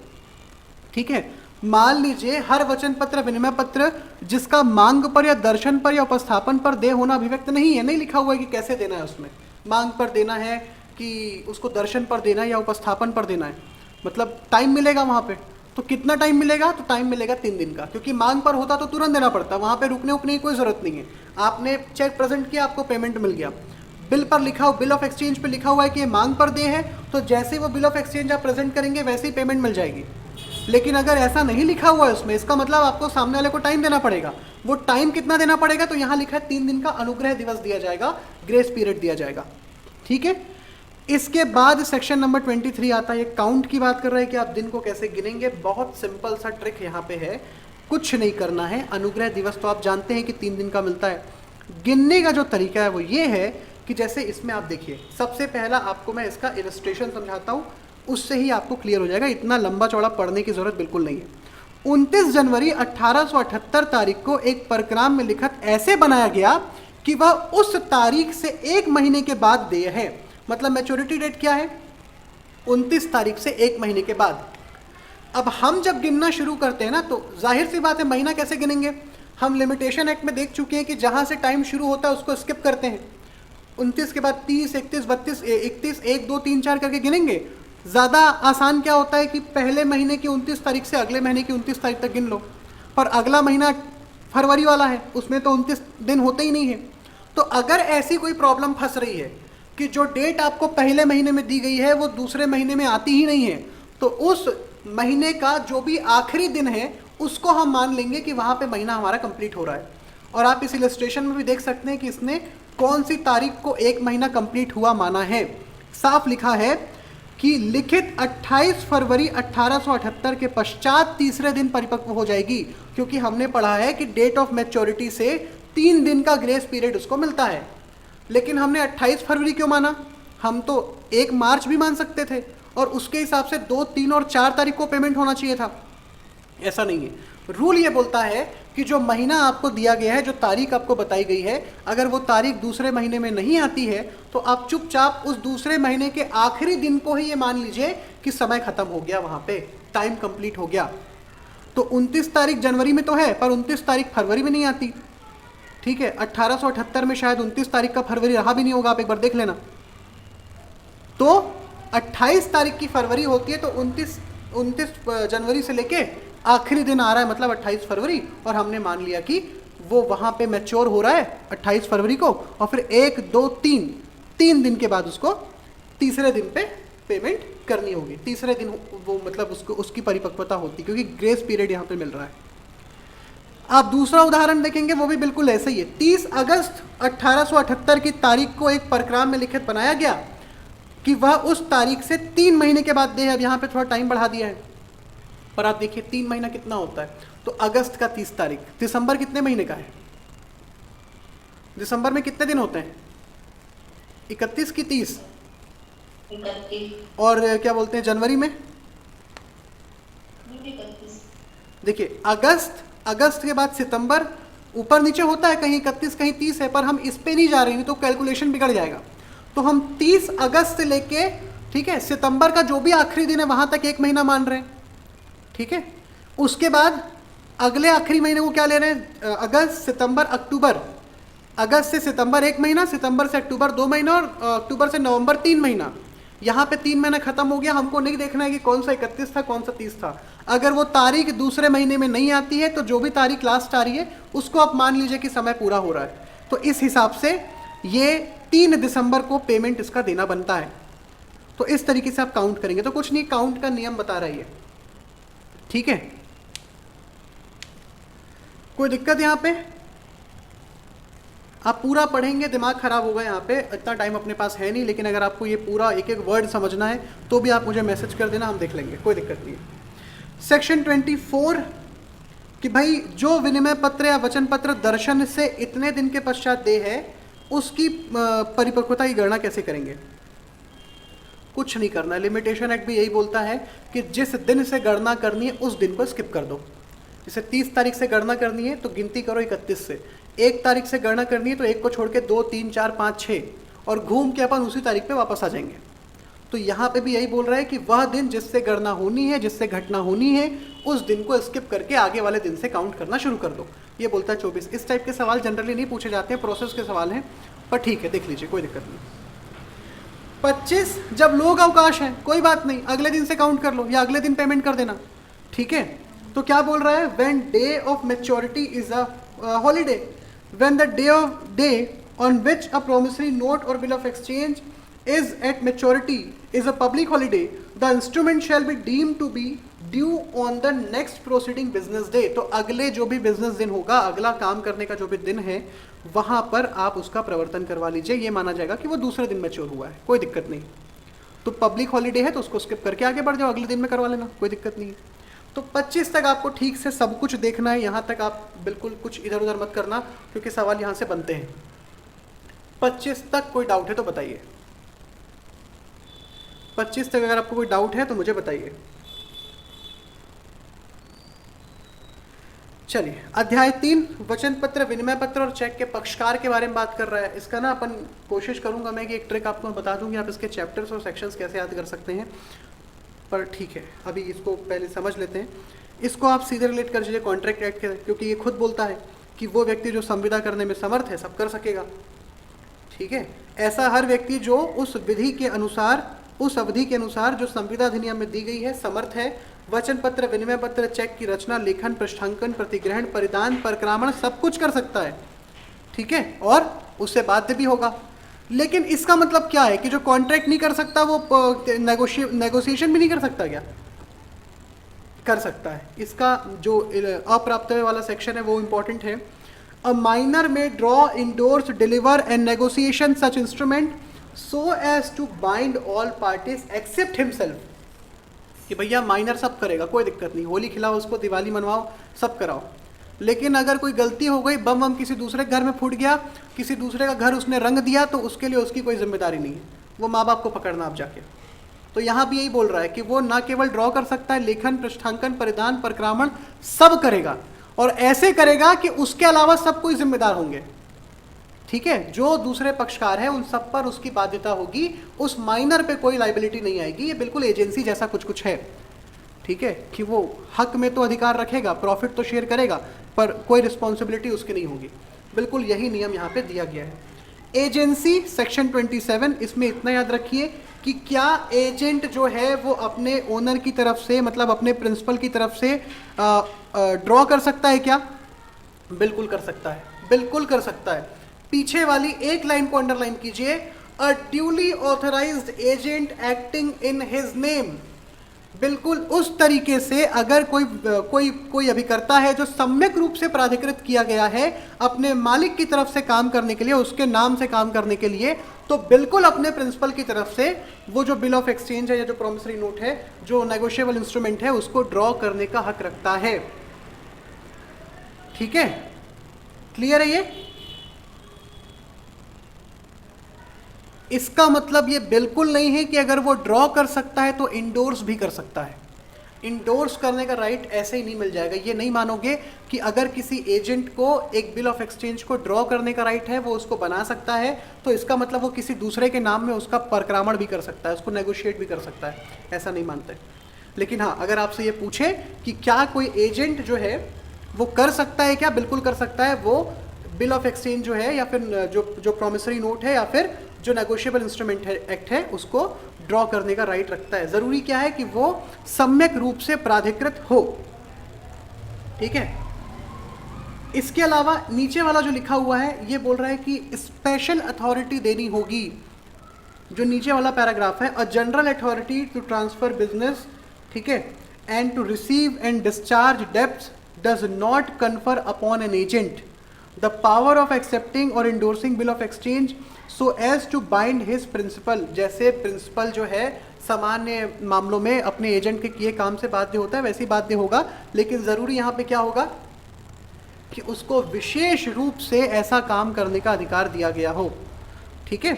ठीक है, मान लीजिए हर वचन पत्र विनिमय पत्र जिसका मांग पर या दर्शन पर या उपस्थापन पर दे होना अभिव्यक्त नहीं है, नहीं लिखा हुआ है कि कैसे देना है, उसमें मांग पर देना है कि उसको दर्शन पर देना है या उपस्थापन पर देना है, मतलब टाइम मिलेगा वहाँ पे। तो कितना टाइम मिलेगा? तो टाइम मिलेगा 3 दिन का, क्योंकि मांग पर होता तो तुरंत देना पड़ता, वहाँ पे रुकने उकने की कोई ज़रूरत नहीं है। आपने चेक प्रेजेंट किया, आपको पेमेंट मिल गया। बिल पर लिखा हो, बिल ऑफ एक्सचेंज पे लिखा हुआ है कि ये मांग पर दे है, तो जैसे वो बिल ऑफ एक्सचेंज आप प्रेजेंट करेंगे वैसे ही पेमेंट मिल जाएगी। लेकिन अगर ऐसा नहीं लिखा हुआ है उसमें, इसका मतलब आपको सामने वाले को टाइम देना पड़ेगा। वो टाइम कितना देना पड़ेगा? तो यहाँ लिखा है 3 दिन का अनुग्रह दिवस दिया जाएगा, ग्रेस पीरियड दिया जाएगा। ठीक है, इसके बाद सेक्शन नंबर 23 आता है, ये काउंट की बात कर रहा है कि आप दिन को कैसे गिनेंगे। बहुत सिंपल सा ट्रिक यहाँ पे है, कुछ नहीं करना है। अनुग्रह दिवस तो आप जानते हैं कि 3 दिन का मिलता है। गिनने का जो तरीका है वो ये है कि जैसे इसमें आप देखिए, सबसे पहला आपको मैं इसका इलस्ट्रेशन समझाता हूँ, उससे ही आपको क्लियर हो जाएगा, इतना लंबा चौड़ा पढ़ने की जरूरत बिल्कुल नहीं है। 29 जनवरी 1878 तारीख को एक परक्राम में लिखत ऐसे बनाया गया कि वह उस तारीख से 1 महीने के बाद देय है। मतलब मैच्योरिटी डेट क्या है? 29 तारीख से 1 महीने के बाद। अब हम जब गिनना शुरू करते हैं ना, तो जाहिर सी बात है महीना कैसे गिनेंगे? हम लिमिटेशन एक्ट में देख चुके हैं कि जहाँ से टाइम शुरू होता है उसको स्किप करते हैं। 29 के बाद 30, 31, 32, 31, 1, 2, 3, 4 करके गिनेंगे। ज़्यादा आसान क्या होता है कि पहले महीने की 29 तारीख से अगले महीने की 29 तारीख तक गिन लो, पर अगला महीना फरवरी वाला है, उसमें तो 29 दिन होते ही नहीं है। तो अगर ऐसी कोई प्रॉब्लम फंस रही है कि जो डेट आपको पहले महीने में दी गई है वो दूसरे महीने में आती ही नहीं है, तो उस महीने का जो भी आखिरी दिन है उसको हम मान लेंगे कि वहाँ पे महीना हमारा कंप्लीट हो रहा है। और आप इस इलस्ट्रेशन में भी देख सकते हैं कि इसने कौन सी तारीख को 1 महीना कंप्लीट हुआ माना है। साफ लिखा है कि लिखित 28 फरवरी 1878 के पश्चात तीसरे दिन परिपक्व हो जाएगी, क्योंकि हमने पढ़ा है कि डेट ऑफ मैच्योरिटी से 3 दिन का ग्रेस पीरियड उसको मिलता है। लेकिन हमने 28 फरवरी क्यों माना? हम तो 1 मार्च भी मान सकते थे और उसके हिसाब से 2, 3 और 4 तारीख को पेमेंट होना चाहिए था। ऐसा नहीं है। रूल ये बोलता है कि जो महीना आपको दिया गया है, जो तारीख आपको बताई गई है, अगर वो तारीख दूसरे महीने में नहीं आती है तो आप चुपचाप उस दूसरे महीने के आखिरी दिन को ही ये मान लीजिए कि समय खत्म हो गया, वहाँ पे टाइम कंप्लीट हो गया। तो 29 तारीख जनवरी में तो है, पर 29 तारीख फरवरी में नहीं आती। ठीक है, 1878 में शायद 29 तारीख का फरवरी रहा भी नहीं होगा, आप एक बार देख लेना। तो 28 तारीख की फरवरी होती है, तो 29 जनवरी से लेके आखिरी दिन आ रहा है, मतलब 28 फरवरी, और हमने मान लिया कि वो वहाँ पे मैच्योर हो रहा है 28 फरवरी को, और फिर 1, 2, 3 दिन के बाद उसको तीसरे दिन पे पेमेंट करनी होगी। तीसरे दिन वो मतलब उसकी परिपक्वता होती, क्योंकि ग्रेस पीरियड यहाँ पे मिल रहा है। आप दूसरा उदाहरण देखेंगे, वो भी बिल्कुल ऐसा ही है। 30 अगस्त 1878 की तारीख को एक परक्राम में लिखित बनाया गया कि वह उस तारीख से 3 महीने के बाद दे। अब यहाँ पे थोड़ा टाइम बढ़ा दिया है, पर आप देखिए 3 महीना कितना होता है। तो अगस्त का 30 तारीख, दिसंबर कितने महीने का है? दिसंबर में कितने दिन होते हैं? 31 की 30, 31, और क्या बोलते हैं जनवरी में? 31। देखिए अगस्त के बाद सितंबर, ऊपर नीचे होता है, कहीं 31 कहीं 30 है, पर हम इस पे नहीं जा रहे हैं तो कैलकुलेशन बिगड़ जाएगा। तो हम 30 अगस्त से लेके, ठीक है, सितंबर का जो भी आखिरी दिन है वहां तक 1 महीना मान रहे हैं। ठीक है, उसके बाद अगले आखिरी महीने को क्या ले रहे हैं? अगस्त, सितंबर, अक्टूबर। अगस्त से सितंबर 1 महीना, सितंबर से अक्टूबर 2 महीना, और अक्टूबर से नवंबर 3 महीना। यहाँ पे 3 महीना खत्म हो गया। हमको नहीं देखना है कि कौन सा 31 था कौन सा 30 था। अगर वो तारीख दूसरे महीने में नहीं आती है तो जो भी तारीख लास्ट आ रही है उसको आप मान लीजिए कि समय पूरा हो रहा है। तो इस हिसाब से ये 3 दिसंबर को पेमेंट इसका देना बनता है। तो इस तरीके से आप काउंट करेंगे। तो कुछ नहीं, काउंट का नियम बता रही है, ठीक है। कोई दिक्कत यहाँ पे? आप पूरा पढ़ेंगे, दिमाग खराब होगा यहाँ पे, इतना टाइम अपने पास है नहीं। लेकिन अगर आपको ये पूरा एक एक वर्ड समझना है तो भी आप मुझे मैसेज कर देना, हम देख लेंगे, कोई दिक्कत नहीं है। सेक्शन 24 कि भाई जो विनिमय पत्र या वचन पत्र दर्शन से इतने दिन के पश्चात दे है, उसकी परिपक्वता की गणना कैसे करेंगे? कुछ नहीं करना है। लिमिटेशन एक्ट भी यही बोलता है कि जिस दिन से गणना करनी है उस दिन को स्किप कर दो। जैसे 30 तारीख से गणना करनी है तो गिनती करो 31 से, 1 तारीख से गणना करनी है तो 1 को छोड़ के 2, 3, 4, 5, 6 और घूम के अपन उसी तारीख पे वापस आ जाएंगे। तो यहाँ पे भी यही बोल रहा है कि वह दिन जिससे गणना होनी है, जिससे घटना होनी है, उस दिन को स्किप करके आगे वाले दिन से काउंट करना शुरू कर दो। ये बोलता है 24। इस टाइप के सवाल जनरली नहीं पूछे जाते हैं, प्रोसेस के सवाल हैं, पर ठीक है, देख लीजिए, कोई दिक्कत नहीं। 25 जब लोग अवकाश है, कोई बात नहीं, अगले दिन से काउंट कर लो या अगले दिन पेमेंट कर देना, ठीक है। तो क्या बोल रहा है? When day of maturity is a holiday, when the day on which a promissory note और bill of exchange is at maturity is a public holiday, the instrument shall be deemed to be due on the next proceeding business day। तो अगले जो भी business दिन होगा, अगला काम करने का जो भी दिन है, वहां पर आप उसका प्रवर्तन करवा लीजिए। ये माना जाएगा कि वो दूसरे दिन मैच्योर हुआ है, कोई दिक्कत नहीं। तो पब्लिक हॉलीडे है तो उसको स्किप करके आगे बढ़ जाओ, अगले दिन में करवा लेना, कोई दिक्कत नहीं है। तो 25 तक आपको ठीक से सब कुछ देखना है, यहाँ तक आप बिल्कुल कुछ इधर उधर मत करना, क्योंकि सवाल यहाँ से बनते हैं। 25 तक कोई डाउट है तो बताइए। 25 तक अगर आपको कोई डाउट है तो मुझे बताइए। चलिए, अध्याय 3 वचन पत्र, विनिमय पत्र और चेक के पक्षकार के बारे में बात कर रहा है। इसका ना अपन कोशिश करूंगा मैं कि एक ट्रिक आपको बता दूंगी, आप इसके चैप्टर्स और सेक्शंस कैसे याद कर सकते हैं, पर ठीक है, अभी इसको पहले समझ लेते हैं। इसको आप सीधे रिलेट कर दीजिए कॉन्ट्रैक्ट एक्ट के, क्योंकि ये खुद बोलता है कि वो व्यक्ति जो संविदा करने में समर्थ है सब कर सकेगा, ठीक है। ऐसा हर व्यक्ति जो उस विधि के अनुसार, उस अवधि के अनुसार जो संविदा अधिनियम में दी गई है समर्थ है, वचन पत्र, विनिमय पत्र, चेक की रचना, लेखन, पृष्ठांकन, प्रतिग्रहण, परिदान, परक्रामण सब कुछ कर सकता है, ठीक है, और उससे बाध्य भी होगा। लेकिन इसका मतलब क्या है कि जो कॉन्ट्रैक्ट नहीं कर सकता वो नेगोशिएशन भी नहीं कर सकता? क्या कर सकता है? इसका जो अप्राप्तव्य वाला सेक्शन है वो इंपॉर्टेंट है। A minor may draw, endorse, deliver and negotiation such instrument so as to bind all parties except himself। कि भैया माइनर सब करेगा, कोई दिक्कत नहीं, होली खिलाओ उसको, दिवाली मनवाओ, सब कराओ, लेकिन अगर कोई गलती हो गई, बम वम किसी दूसरे घर में फूट गया, किसी दूसरे का घर उसने रंग दिया, तो उसके लिए उसकी कोई जिम्मेदारी नहीं है, वो माँ बाप को पकड़ना आप जाके। तो यहाँ भी यही बोल रहा है कि वो ना केवल ड्रॉ कर सकता है, लेखन, पृष्ठांकन, परिधान, परक्रामण सब करेगा, और ऐसे करेगा कि उसके अलावा सब कोई जिम्मेदार होंगे, ठीक है। जो दूसरे पक्षकार है उन सब पर उसकी बाध्यता होगी, उस माइनर पे कोई लाइबिलिटी नहीं आएगी। ये बिल्कुल एजेंसी जैसा कुछ कुछ है, ठीक है, कि वो हक में तो अधिकार रखेगा, प्रॉफिट तो शेयर करेगा, पर कोई रिस्पॉन्सिबिलिटी उसकी नहीं होगी। बिल्कुल यही नियम यहाँ पे दिया गया है। एजेंसी सेक्शन 27, इसमें इतना याद रखिए कि क्या एजेंट जो है वो अपने ओनर की तरफ से, मतलब अपने प्रिंसिपल की तरफ से ड्रॉ कर सकता है क्या? बिल्कुल कर सकता है, बिल्कुल कर सकता है। पीछे वाली एक लाइन को अंडरलाइन कीजिए, a duly authorised agent acting in his name. बिल्कुल उस तरीके से अगर कोई अभिकर्ता है जो सम्यक रूप से प्राधिकृत किया गया है अपने मालिक की तरफ से काम करने के लिए, उसके नाम से काम करने के लिए, तो बिल्कुल अपने प्रिंसिपल की तरफ से वो जो बिल ऑफ एक्सचेंज है या जो प्रॉमिसरी नोट है, जो नेगोशिएबल इंस्ट्रूमेंट है, उसको ड्रॉ करने का हक रखता है, ठीक है। क्लियर है ये? इसका मतलब ये बिल्कुल नहीं है कि अगर वो ड्रॉ कर सकता है तो इंडोर्स भी कर सकता है। इंडोर्स करने का राइट ऐसे ही नहीं मिल जाएगा। ये नहीं मानोगे कि अगर किसी एजेंट को एक बिल ऑफ एक्सचेंज को ड्रॉ करने का राइट है, वो उसको बना सकता है, तो इसका मतलब वो किसी दूसरे के नाम में उसका परक्रामण भी कर सकता है, उसको नेगोशिएट भी कर सकता है, ऐसा नहीं मानते। लेकिन हाँ, अगर आपसे ये पूछे कि क्या कोई एजेंट जो है वो कर सकता है क्या, बिल्कुल कर सकता है। वो बिल ऑफ एक्सचेंज जो है या फिर जो प्रॉमिसरी नोट है या फिर जो नेगोशिएबल इंस्ट्रूमेंट एक्ट है उसको ड्रॉ करने का राइट रखता है। ज़रूरी क्या है कि वो सम्यक रूप से प्राधिकृत हो, ठीक है। इसके अलावा नीचे वाला जो लिखा हुआ है ये बोल रहा है कि स्पेशल अथॉरिटी देनी होगी, जो नीचे वाला पैराग्राफ है, a general authority to transfer business, ठीक है, and to receive and discharge debts does not confer upon an agent the power of accepting और endorsing bill of exchange so as to bind his principal. जैसे principal जो है सामान्य मामलों में अपने एजेंट के किए काम से बाध्य होता है, वैसी बाध्य होगा, लेकिन ज़रूरी यहाँ पे क्या होगा कि उसको विशेष रूप से ऐसा काम करने का अधिकार दिया गया हो। ठीक है,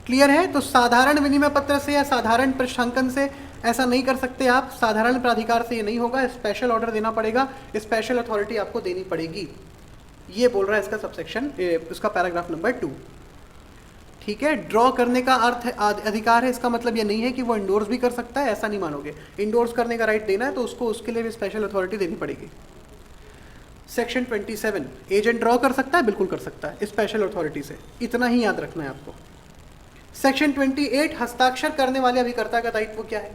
क्लियर है? तो साधारण विनिमय पत्र से या साधारण पृष्ठांकन से ऐसा नहीं कर सकते आप, साधारण प्राधिकार से ये नहीं होगा, स्पेशल ऑर्डर देना पड़ेगा, स्पेशल अथॉरिटी आपको देनी पड़ेगी। ये बोल रहा है इसका सबसेक्शन, इसका पैराग्राफ नंबर 2। ठीक है, ड्रॉ करने का अर्थ अधिकार है, इसका मतलब ये नहीं है कि वो इंडोर्स भी कर सकता है, ऐसा नहीं मानोगे। इंडोर्स करने का राइट देना है तो उसको उसके लिए भी स्पेशल अथॉरिटी देनी पड़ेगी। सेक्शन 27, एजेंट ड्रॉ कर सकता है, बिल्कुल कर सकता है स्पेशल अथॉरिटी से, इतना ही याद रखना है आपको। सेक्शन 28, हस्ताक्षर करने वाले अभिकर्ता का दायित्व क्या है?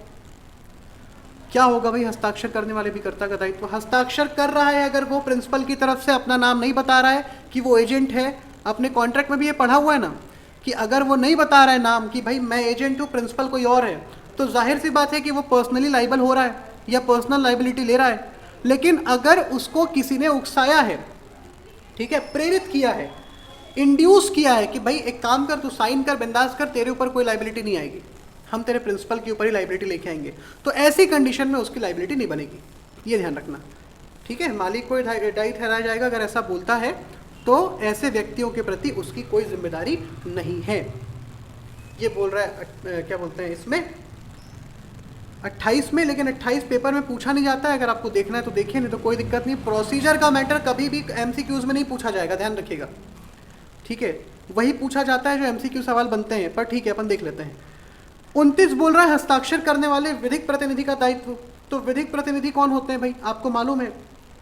क्या होगा भाई हस्ताक्षर करने वाले अभिकर्ता का दायित्व? हस्ताक्षर कर रहा है अगर वो प्रिंसिपल की तरफ से अपना नाम नहीं बता रहा है कि वो एजेंट है, अपने कॉन्ट्रैक्ट में भी ये पढ़ा हुआ है ना कि अगर वो नहीं बता रहा है नाम कि भाई मैं एजेंट हूँ, प्रिंसिपल कोई और है, तो जाहिर सी बात है कि वो पर्सनली लाइबल हो रहा है या पर्सनल लाइबिलिटी ले रहा है। लेकिन अगर उसको किसी ने उकसाया है, ठीक है, प्रेरित किया है, इंड्यूस किया है कि भाई एक काम कर, तू साइन कर, बिंदास कर, तेरे ऊपर कोई लाइबिलिटी नहीं आएगी, हम तेरे प्रिंसिपल के ऊपर ही लाइबिलिटी लेके आएंगे, तो ऐसी कंडीशन में उसकी लाइबिलिटी नहीं बनेगी, ये ध्यान रखना। ठीक है, मालिक को दायी ठहराया जाएगा अगर ऐसा बोलता है, तो ऐसे व्यक्तियों के प्रति उसकी कोई जिम्मेदारी नहीं है। ये बोल रहा है क्या बोलते हैं इसमें 28 में, लेकिन 28 पेपर में पूछा नहीं जाता है, अगर आपको देखना है तो देखिए, नहीं तो कोई दिक्कत नहीं। प्रोसीजर का मैटर कभी भी MCQs में नहीं पूछा जाएगा, ध्यान रखिएगा। ठीक है, वही पूछा जाता है जो MCQ सवाल बनते हैं, पर ठीक है अपन देख लेते हैं। 29 बोल रहा है हस्ताक्षर करने वाले विधिक प्रतिनिधि का दायित्व। तो विधिक प्रतिनिधि कौन होते हैं भाई? आपको मालूम है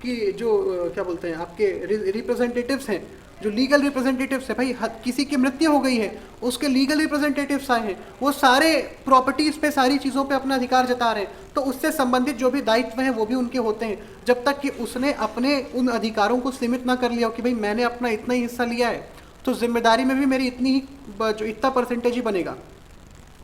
कि जो क्या बोलते हैं आपके रिप्रेजेंटेटिव्स हैं, जो लीगल रिप्रेजेंटेटिव्स हैं, भाई किसी की मृत्यु हो गई है, उसके लीगल रिप्रेजेंटेटिव्स आए हैं, वो सारे प्रॉपर्टीज़ पे, सारी चीज़ों पे अपना अधिकार जता रहे हैं, तो उससे संबंधित जो भी दायित्व हैं वो भी उनके होते हैं, जब तक कि उसने अपने उन अधिकारों को सीमित ना कर लिया हो कि भाई मैंने अपना इतना ही हिस्सा लिया है, तो जिम्मेदारी में भी मेरी इतनी ही, जो इतना परसेंटेज ही बनेगा।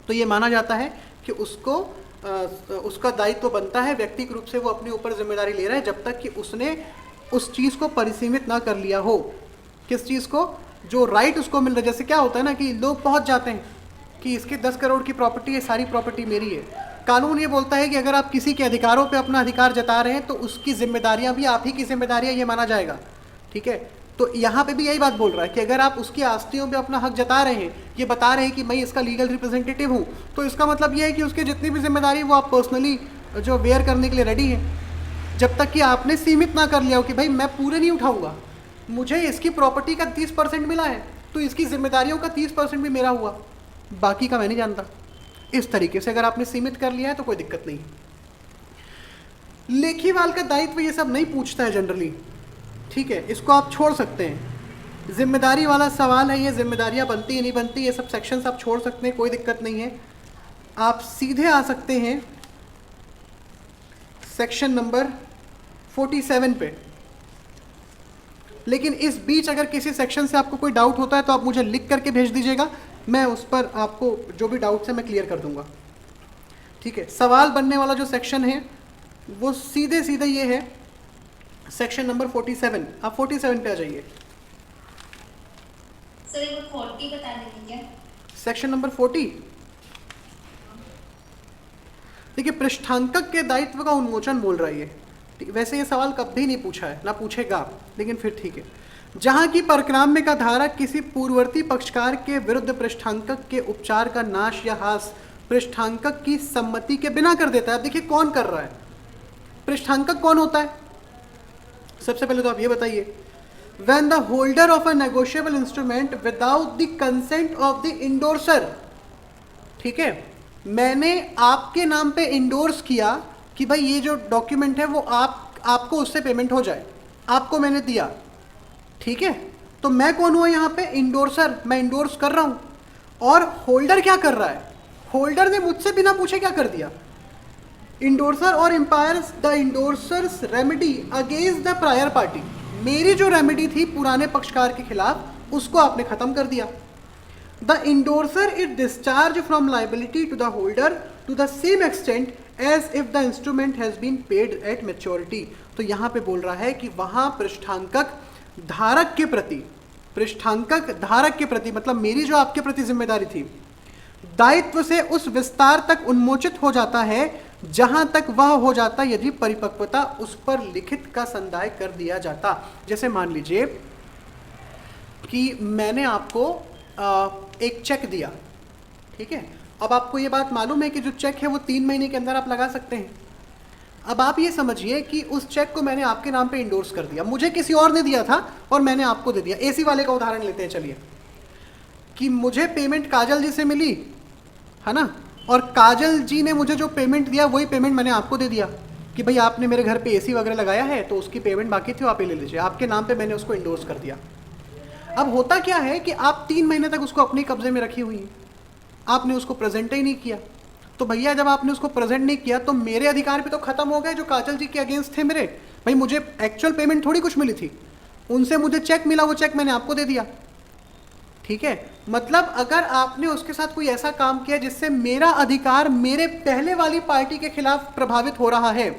तो ये माना जाता है कि उसको उसका दायित्व बनता है, व्यक्तिगत रूप से वो अपने ऊपर जिम्मेदारी ले रहा है, जब तक कि उसने उस चीज़ को परिसीमित ना कर लिया हो। किस चीज़ को? जो राइट उसको मिल रहा है। जैसे क्या होता है ना कि लोग पहुंच जाते हैं कि इसके 10 करोड़ की प्रॉपर्टी है, सारी प्रॉपर्टी मेरी है। कानून ये बोलता है कि अगर आप किसी के अधिकारों पे अपना अधिकार जता रहे हैं तो उसकी जिम्मेदारियां भी आप ही की जिम्मेदारियां, ये माना जाएगा। ठीक है, तो यहाँ पे भी यही बात बोल रहा है कि अगर आप उसकी आस्तियों पे अपना हक जता रहे हैं, ये बता रहे हैं कि मैं इसका लीगल रिप्रेजेंटेटिव हूँ, तो इसका मतलब ये है कि उसकी जितनी भी जिम्मेदारी वो आप पर्सनली जो वेयर करने के लिए रेडी हैं, जब तक कि आपने सीमित ना कर लिया हो कि भाई मैं पूरे नहीं उठाऊंगा, मुझे इसकी प्रॉपर्टी का 30% मिला है तो इसकी जिम्मेदारियों का 30% भी मेरा हुआ, बाकी का मैं नहीं जानता। इस तरीके से अगर आपने सीमित कर लिया है तो कोई दिक्कत नहीं। लेखीवाल का दायित्व ये सब नहीं पूछता है जनरली, ठीक है, इसको आप छोड़ सकते हैं। जिम्मेदारी वाला सवाल है, ये जिम्मेदारियां बनती है नहीं बनती, ये सब सेक्शंस आप छोड़ सकते हैं, कोई दिक्कत नहीं है। आप सीधे आ सकते हैं सेक्शन नंबर 47 पे। लेकिन इस बीच अगर किसी सेक्शन से आपको कोई डाउट होता है तो आप मुझे लिख करके भेज दीजिएगा, मैं उस पर आपको जो भी डाउट्स है मैं क्लियर कर दूंगा। ठीक है, सवाल बनने वाला जो सेक्शन है वो सीधे सीधे ये है, सेक्शन नंबर 47। आप 47 पे आ जाइए। सर एक 40 बता देंगे क्या? Section number 40। देखिए, पृष्ठांकक के दायित्व का उन्मोचन बोल रहा है ये। वैसे ये सवाल कभी नहीं पूछा है, ना पूछेगा, लेकिन फिर ठीक है। जहां की परक्राम्य का धारक किसी पूर्ववर्ती पक्षकार के विरुद्ध पृष्ठांकक के उपचार का नाश या हास पृष्ठांकक की सम्मति के बिना कर देता है। अब देखिए कौन कर रहा है, पृष्ठांकक कौन होता है? सबसे पहले तो आप ये बताइए, when the holder of a negotiable instrument without the consent of the endorser, ठीक है, मैंने आपके नाम पे इंडोर्स किया कि भाई ये जो डॉक्यूमेंट है वो आपको उससे पेमेंट हो जाए, आपको मैंने दिया, ठीक है, तो मैं कौन हुआ यहाँ पे? इंडोर्सर, मैं इंडोर्स कर रहा हूँ। और होल्डर क्या कर रहा है? होल्डर ने मुझसे बिना पूछे क्या कर दिया? इंडोर्सर और impairs the endorser's remedy against the prior party, मेरी जो रेमेडी थी पुराने पक्षकार के खिलाफ उसको आपने खत्म कर दिया। The endorser is discharge from liability to the holder to the same extent as if the instrument has been paid at maturity. तो यहाँ पे बोल रहा है कि वहाँ पृष्ठांकक धारक के प्रति, पृष्ठांकक धारक के प्रति मतलब मेरी जो आपके प्रति जिम्मेदारी थी, दायित्व से उस विस्तार तक उन्मोचित हो जाता है जहां तक वह हो जाता यदि परिपक्वता उस पर लिखित का संदाय कर दिया जाता। जैसे मान लीजिए कि मैंने आपको एक चेक दिया, ठीक है, अब आपको ये बात मालूम है कि जो चेक है वो 3 महीने के अंदर आप लगा सकते हैं। अब आप ये समझिए कि उस चेक को मैंने आपके नाम पे इंडोर्स कर दिया, मुझे किसी और ने दिया था और मैंने आपको दे दिया। एसी वाले का उदाहरण लेते हैं, चलिए, कि मुझे पेमेंट काजल जी से मिली है ना, और काजल जी ने मुझे जो पेमेंट दिया वही पेमेंट मैंने आपको दे दिया कि भाई आपने मेरे घर पे एसी वगैरह लगाया है तो उसकी पेमेंट बाकी थी, आप ये ले लीजिए। आपके नाम पे मैंने उसको इंडोर्स कर दिया। अब होता क्या है कि आप 3 महीने तक उसको अपने कब्जे में रखी हुई हैं, आपने उसको प्रेजेंट ही नहीं किया। तो भैया जब आपने उसको प्रेजेंट नहीं किया तो मेरे अधिकार भी तो खत्म हो गए जो काजल जी के अगेंस्ट थे मेरे। भाई मुझे एक्चुअल पेमेंट थोड़ी कुछ मिली थी, उनसे मुझे चेक मिला, वो चेक मैंने आपको दे दिया, ठीक है। मतलब अगर आपने उसके साथ कोई ऐसा काम किया जिससे मेरा अधिकार मेरे पहले वाली पार्टी के खिलाफ प्रभावित हो रहा है,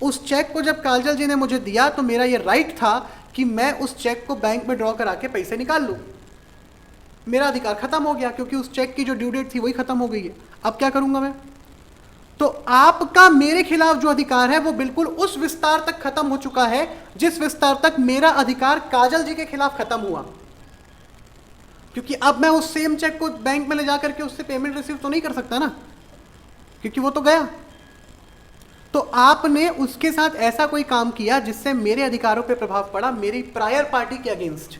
उस चेक को जब काजल जी ने मुझे दिया तो मेरा ये राइट था कि मैं उस चेक को बैंक में ड्रॉ करा के पैसे निकाल लूँ। मेरा अधिकार खत्म हो गया क्योंकि उस चेक की जो ड्यू डेट थी वही खत्म हो गई है। अब क्या करूंगा मैं? तो आपका मेरे खिलाफ जो अधिकार है वो बिल्कुल उस विस्तार तक खत्म हो चुका है जिस विस्तार तक मेरा अधिकार काजल जी के खिलाफ खत्म हुआ, क्योंकि अब मैं उस सेम चेक को बैंक में ले जाकर के उससे पेमेंट रिसीव तो नहीं कर सकता ना, क्योंकि वो तो गया। तो आपने उसके साथ ऐसा कोई काम किया जिससे मेरे अधिकारों पे प्रभाव पड़ा मेरी प्रायर पार्टी के अगेंस्ट।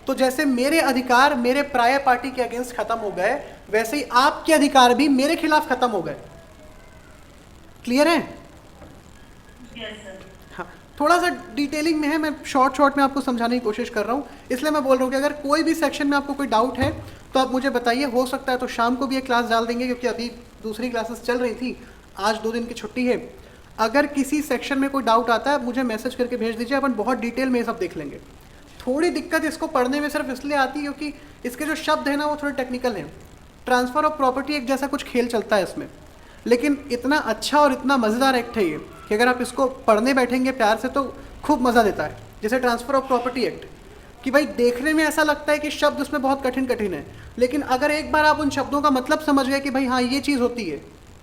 तो जैसे मेरे अधिकार मेरे प्रायर पार्टी के अगेंस्ट खत्म हो गए, वैसे ही आपके अधिकार भी मेरे खिलाफ खत्म हो गए। क्लियर है? हाँ, थोड़ा सा डिटेलिंग में है, मैं शॉर्ट में आपको समझाने की कोशिश कर रहा हूँ, इसलिए मैं बोल रहा हूँ कि अगर कोई भी सेक्शन में आपको कोई डाउट है तो आप मुझे बताइए। हो सकता है तो शाम को भी एक क्लास डाल देंगे, क्योंकि अभी दूसरी क्लासेस चल रही थी, आज 2 दिन की छुट्टी है। अगर किसी सेक्शन में कोई डाउट आता है मुझे मैसेज करके भेज दीजिए, अपन बहुत डिटेल में ये सब देख लेंगे। थोड़ी दिक्कत इसको पढ़ने में सिर्फ इसलिए आती है क्योंकि इसके जो शब्द है ना वो थोड़े टेक्निकल हैं। ट्रांसफ़र ऑफ प्रॉपर्टी एक जैसा कुछ खेल चलता है इसमें, लेकिन इतना अच्छा और इतना मज़ेदार एक्ट है ये कि अगर आप इसको पढ़ने बैठेंगे प्यार से तो खूब मज़ा देता है। जैसे ट्रांसफ़र ऑफ प्रॉपर्टी एक्ट, कि भाई देखने में ऐसा लगता है कि शब्द उसमें बहुत कठिन है, लेकिन अगर एक बार आप उन शब्दों का मतलब समझ गए कि भाई हाँ ये चीज़ होती है,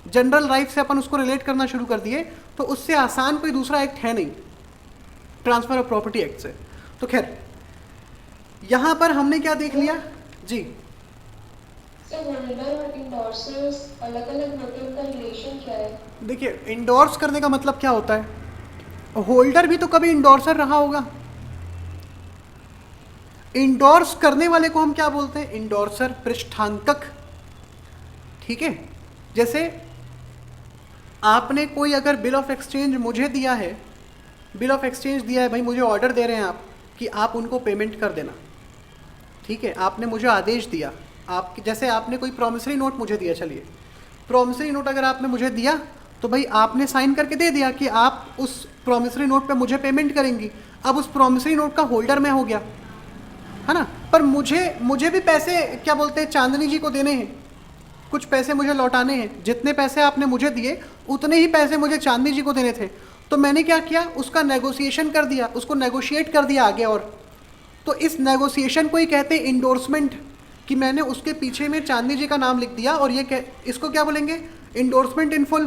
जनरल लाइफ से अपन उसको रिलेट करना शुरू कर दिए, तो उससे आसान कोई दूसरा एक्ट है नहीं ट्रांसफ़र ऑफ प्रॉपर्टी एक्ट से। तो खैर यहाँ पर हमने क्या देख लिया जी? होल्डर और इंडोर्सर्स अलग-अलग होते हैं, उनका रिलेशन क्या है? देखिए, इंडोर्स करने का मतलब क्या होता है? होल्डर भी तो कभी इंडोर्सर रहा होगा। इंडोर्स करने वाले को हम क्या बोलते हैं? इंडोर्सर, पृष्ठांकक, ठीक है। जैसे आपने कोई अगर बिल ऑफ एक्सचेंज मुझे दिया है, बिल ऑफ एक्सचेंज दिया है, भाई मुझे ऑर्डर दे रहे हैं आप कि आप उनको पेमेंट कर देना, ठीक है, आपने मुझे आदेश दिया। आप जैसे आपने कोई प्रॉमिसरी नोट मुझे दिया, चलिए प्रॉमिसरी नोट अगर आपने मुझे दिया तो भाई आपने साइन करके दे दिया कि आप उस प्रॉमिसरी नोट पे मुझे पेमेंट करेंगी। अब उस प्रॉमिसरी नोट का होल्डर मैं हो गया, है ना। पर मुझे भी पैसे क्या बोलते हैं चांदनी जी को देने हैं, कुछ पैसे मुझे लौटाने हैं। जितने पैसे आपने मुझे दिए उतने ही पैसे मुझे चांदनी जी को देने थे। तो मैंने क्या किया, उसका नेगोशिएशन कर दिया, उसको नेगोशिएट कर दिया आगे। और तो इस नेगोशिएशन को ही कहते हैं इंडोर्समेंट, कि मैंने उसके पीछे में चांदनी जी का नाम लिख दिया। और ये इसको क्या बोलेंगे? इंडोर्समेंट इन फुल,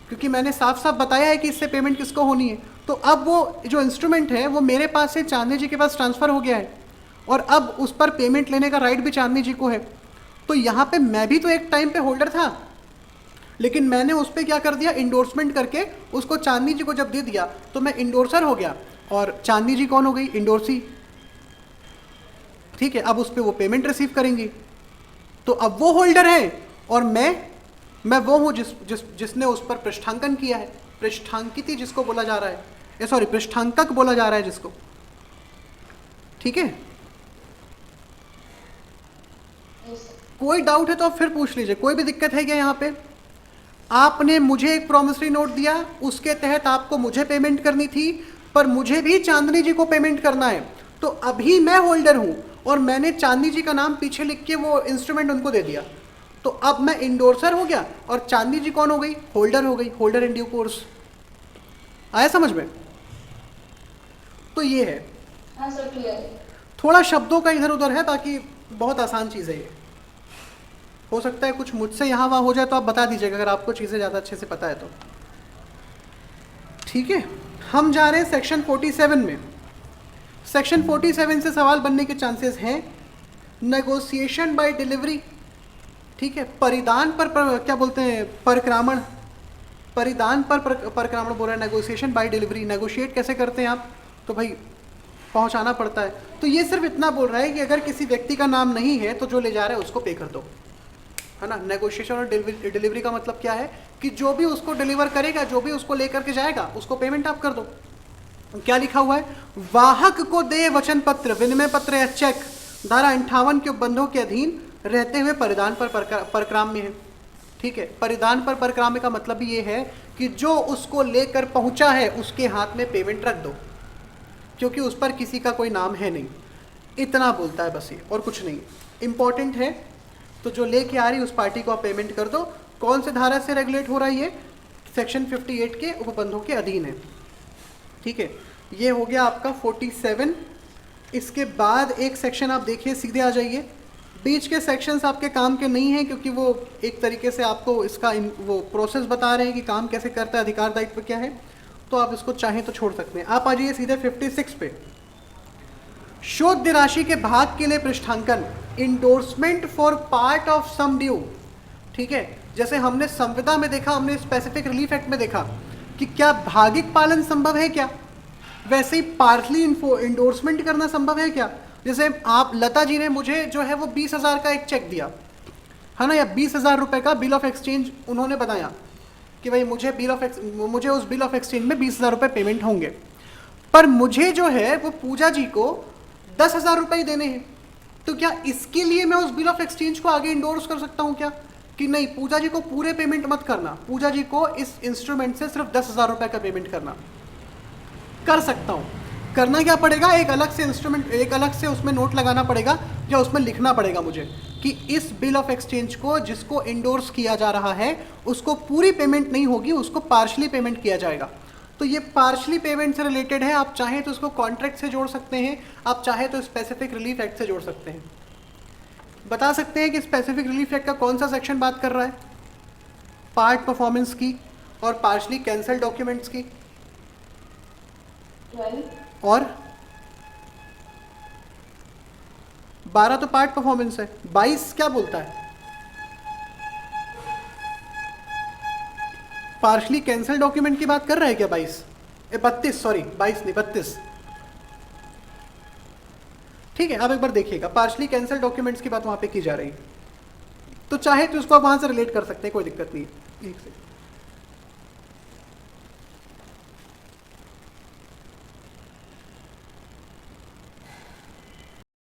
क्योंकि मैंने साफ साफ बताया है कि इससे पेमेंट किसको होनी है। तो अब वो जो इंस्ट्रूमेंट है वो मेरे पास से चांदनी जी के पास ट्रांसफ़र हो गया है, और अब उस पर पेमेंट लेने का राइट भी चांदनी जी को है। तो यहाँ पे मैं भी तो एक टाइम पे होल्डर था, लेकिन मैंने उस पर क्या कर दिया, इंडोर्समेंट करके उसको चांदनी जी को जब दे दिया तो मैं इंडोर्सर हो गया, और चांदनी जी कौन हो गई? इंडोर्सी, ठीक है। अब उस पर वो पेमेंट रिसीव करेंगी, तो अब वो होल्डर है और मैं वो हूँ जिसने उस पर पृष्ठांकन किया है। पृष्ठांकित जिसको बोला जा रहा है, सॉरी पृष्ठांकक बोला जा रहा है जिसको, ठीक है। कोई डाउट है तो आप फिर पूछ लीजिए, कोई भी दिक्कत है क्या यहाँ पे? आपने मुझे एक प्रॉमिसरी नोट दिया, उसके तहत आपको मुझे पेमेंट करनी थी, पर मुझे भी चांदनी जी को पेमेंट करना है, तो अभी मैं होल्डर हूं और मैंने चांदनी जी का नाम पीछे लिख के वो इंस्ट्रूमेंट उनको दे दिया, तो अब मैं इंडोर्सर हो गया और चांदनी जी कौन हो गई? होल्डर हो गई, होल्डर इन ड्यू कोर्स। आया समझ में? तो ये है, हाँ सर क्लियर है। थोड़ा शब्दों का इधर उधर है, बाकी बहुत आसान चीज़ है ये। हो सकता है कुछ मुझसे यहाँ वहाँ हो जाए तो आप बता दीजिएगा अगर आपको चीज़ें ज़्यादा अच्छे से पता है तो। ठीक है, हम जा रहे हैं सेक्शन 47 में। सेक्शन 47 से सवाल बनने के चांसेस हैं। नेगोशिएशन बाय डिलीवरी, ठीक है, परिधान पर क्या बोलते हैं, परक्रामण, परिधान पर परक्रामण बोल रहा है, नेगोशिएशन बाय डिलीवरी, नेगोशिएट कैसे करते हैं आप, तो भाई पहुंचाना पड़ता है। तो ये सिर्फ इतना बोल रहा है कि अगर किसी व्यक्ति का नाम नहीं है तो जो ले जा रहा है उसको पे कर दो, है ना। नेगोशिएशन और डिलीवरी का मतलब क्या है कि जो भी उसको डिलीवर करेगा, जो भी उसको लेकर के जाएगा, उसको पेमेंट आप कर दो। क्या लिखा हुआ है? वाहक को दे वचन पत्र, विनिमय पत्र या चेक धारा 58 के उपबंधों के अधीन रहते हुए परिधान पर परक्राम्य है। ठीक है, परिधान पर परक्राम्य का मतलब भी ये है कि जो उसको लेकर पहुंचा है उसके हाथ में पेमेंट रख दो, क्योंकि उस पर किसी का कोई नाम है नहीं। इतना बोलता है बस ये, और कुछ नहीं। इंपॉर्टेंट है, तो जो लेके आ रही उस पार्टी को आप पेमेंट कर दो। कौन से धारा से रेगुलेट हो रहा है ये? सेक्शन 58 के उपबंधों के अधीन है। ठीक है, ये हो गया आपका 47। इसके बाद एक सेक्शन आप देखिए, सीधे आ जाइए। बीच के सेक्शंस आपके काम के नहीं हैं, क्योंकि वो एक तरीके से आपको इसका वो प्रोसेस बता रहे हैं कि काम कैसे करता है, अधिकार दायित्व क्या है, तो आप इसको चाहें तो छोड़ सकते हैं। आप आ जाइए सीधे 56 पे। शोध्य राशि के भाग के लिए पृष्ठांकन, endorsement for part of sum due. ठीक है, जैसे हमने संविदा में देखा, हमने स्पेसिफिक रिलीफ एक्ट में देखा कि क्या भागिक पालन संभव है क्या, वैसे ही पार्टली इंडोर्समेंट करना संभव है क्या। जैसे आप, लता जी ने मुझे जो है वो 20,000 का एक चेक दिया, है ना, या 20,000 रुपये का बिल ऑफ एक्सचेंज उन्होंने बताया कि भाई मुझे उस बिल ऑफ एक्सचेंज में 20,000 रुपये पेमेंट होंगे, पर मुझे जो है वो पूजा जी को 10,000 रुपये ही देने हैं। तो क्या इसके लिए मैं उस बिल ऑफ एक्सचेंज को आगे इंडोर्स कर सकता हूँ क्या, कि नहीं पूजा जी को पूरे पेमेंट मत करना, पूजा जी को इस इंस्ट्रूमेंट से सिर्फ 10,000 रुपये का पेमेंट करना? कर सकता हूँ। करना क्या पड़ेगा? एक अलग से इंस्ट्रूमेंट, एक अलग से उसमें नोट लगाना पड़ेगा, या उसमें लिखना पड़ेगा मुझे कि इस बिल ऑफ एक्सचेंज को जिसको इंडोर्स किया जा रहा है उसको पूरी पेमेंट नहीं होगी, उसको पार्शली पेमेंट किया जाएगा। तो ये पार्शली पेमेंट से रिलेटेड है। आप चाहें तो इसको कॉन्ट्रैक्ट से जोड़ सकते हैं, आप चाहें तो स्पेसिफिक रिलीफ एक्ट से जोड़ सकते हैं। बता सकते हैं कि स्पेसिफिक रिलीफ एक्ट का कौन सा सेक्शन बात कर रहा है? पार्ट परफॉर्मेंस की और पार्शली कैंसल डॉक्यूमेंट्स की, 12 और 12 तो पार्ट परफॉर्मेंस है। 22 क्या बोलता है? पार्शली कैंसल डॉक्यूमेंट की बात कर रहा है क्या 22? 32, सॉरी 22 नहीं 32। ठीक है, आप एक बार देखिएगा, पार्शली कैंसल डॉक्यूमेंट्स की बात वहां पे की जा रही है, तो चाहे तो उसको आप वहां से रिलेट कर सकते हैं, कोई दिक्कत नहीं है। एक सेकंड,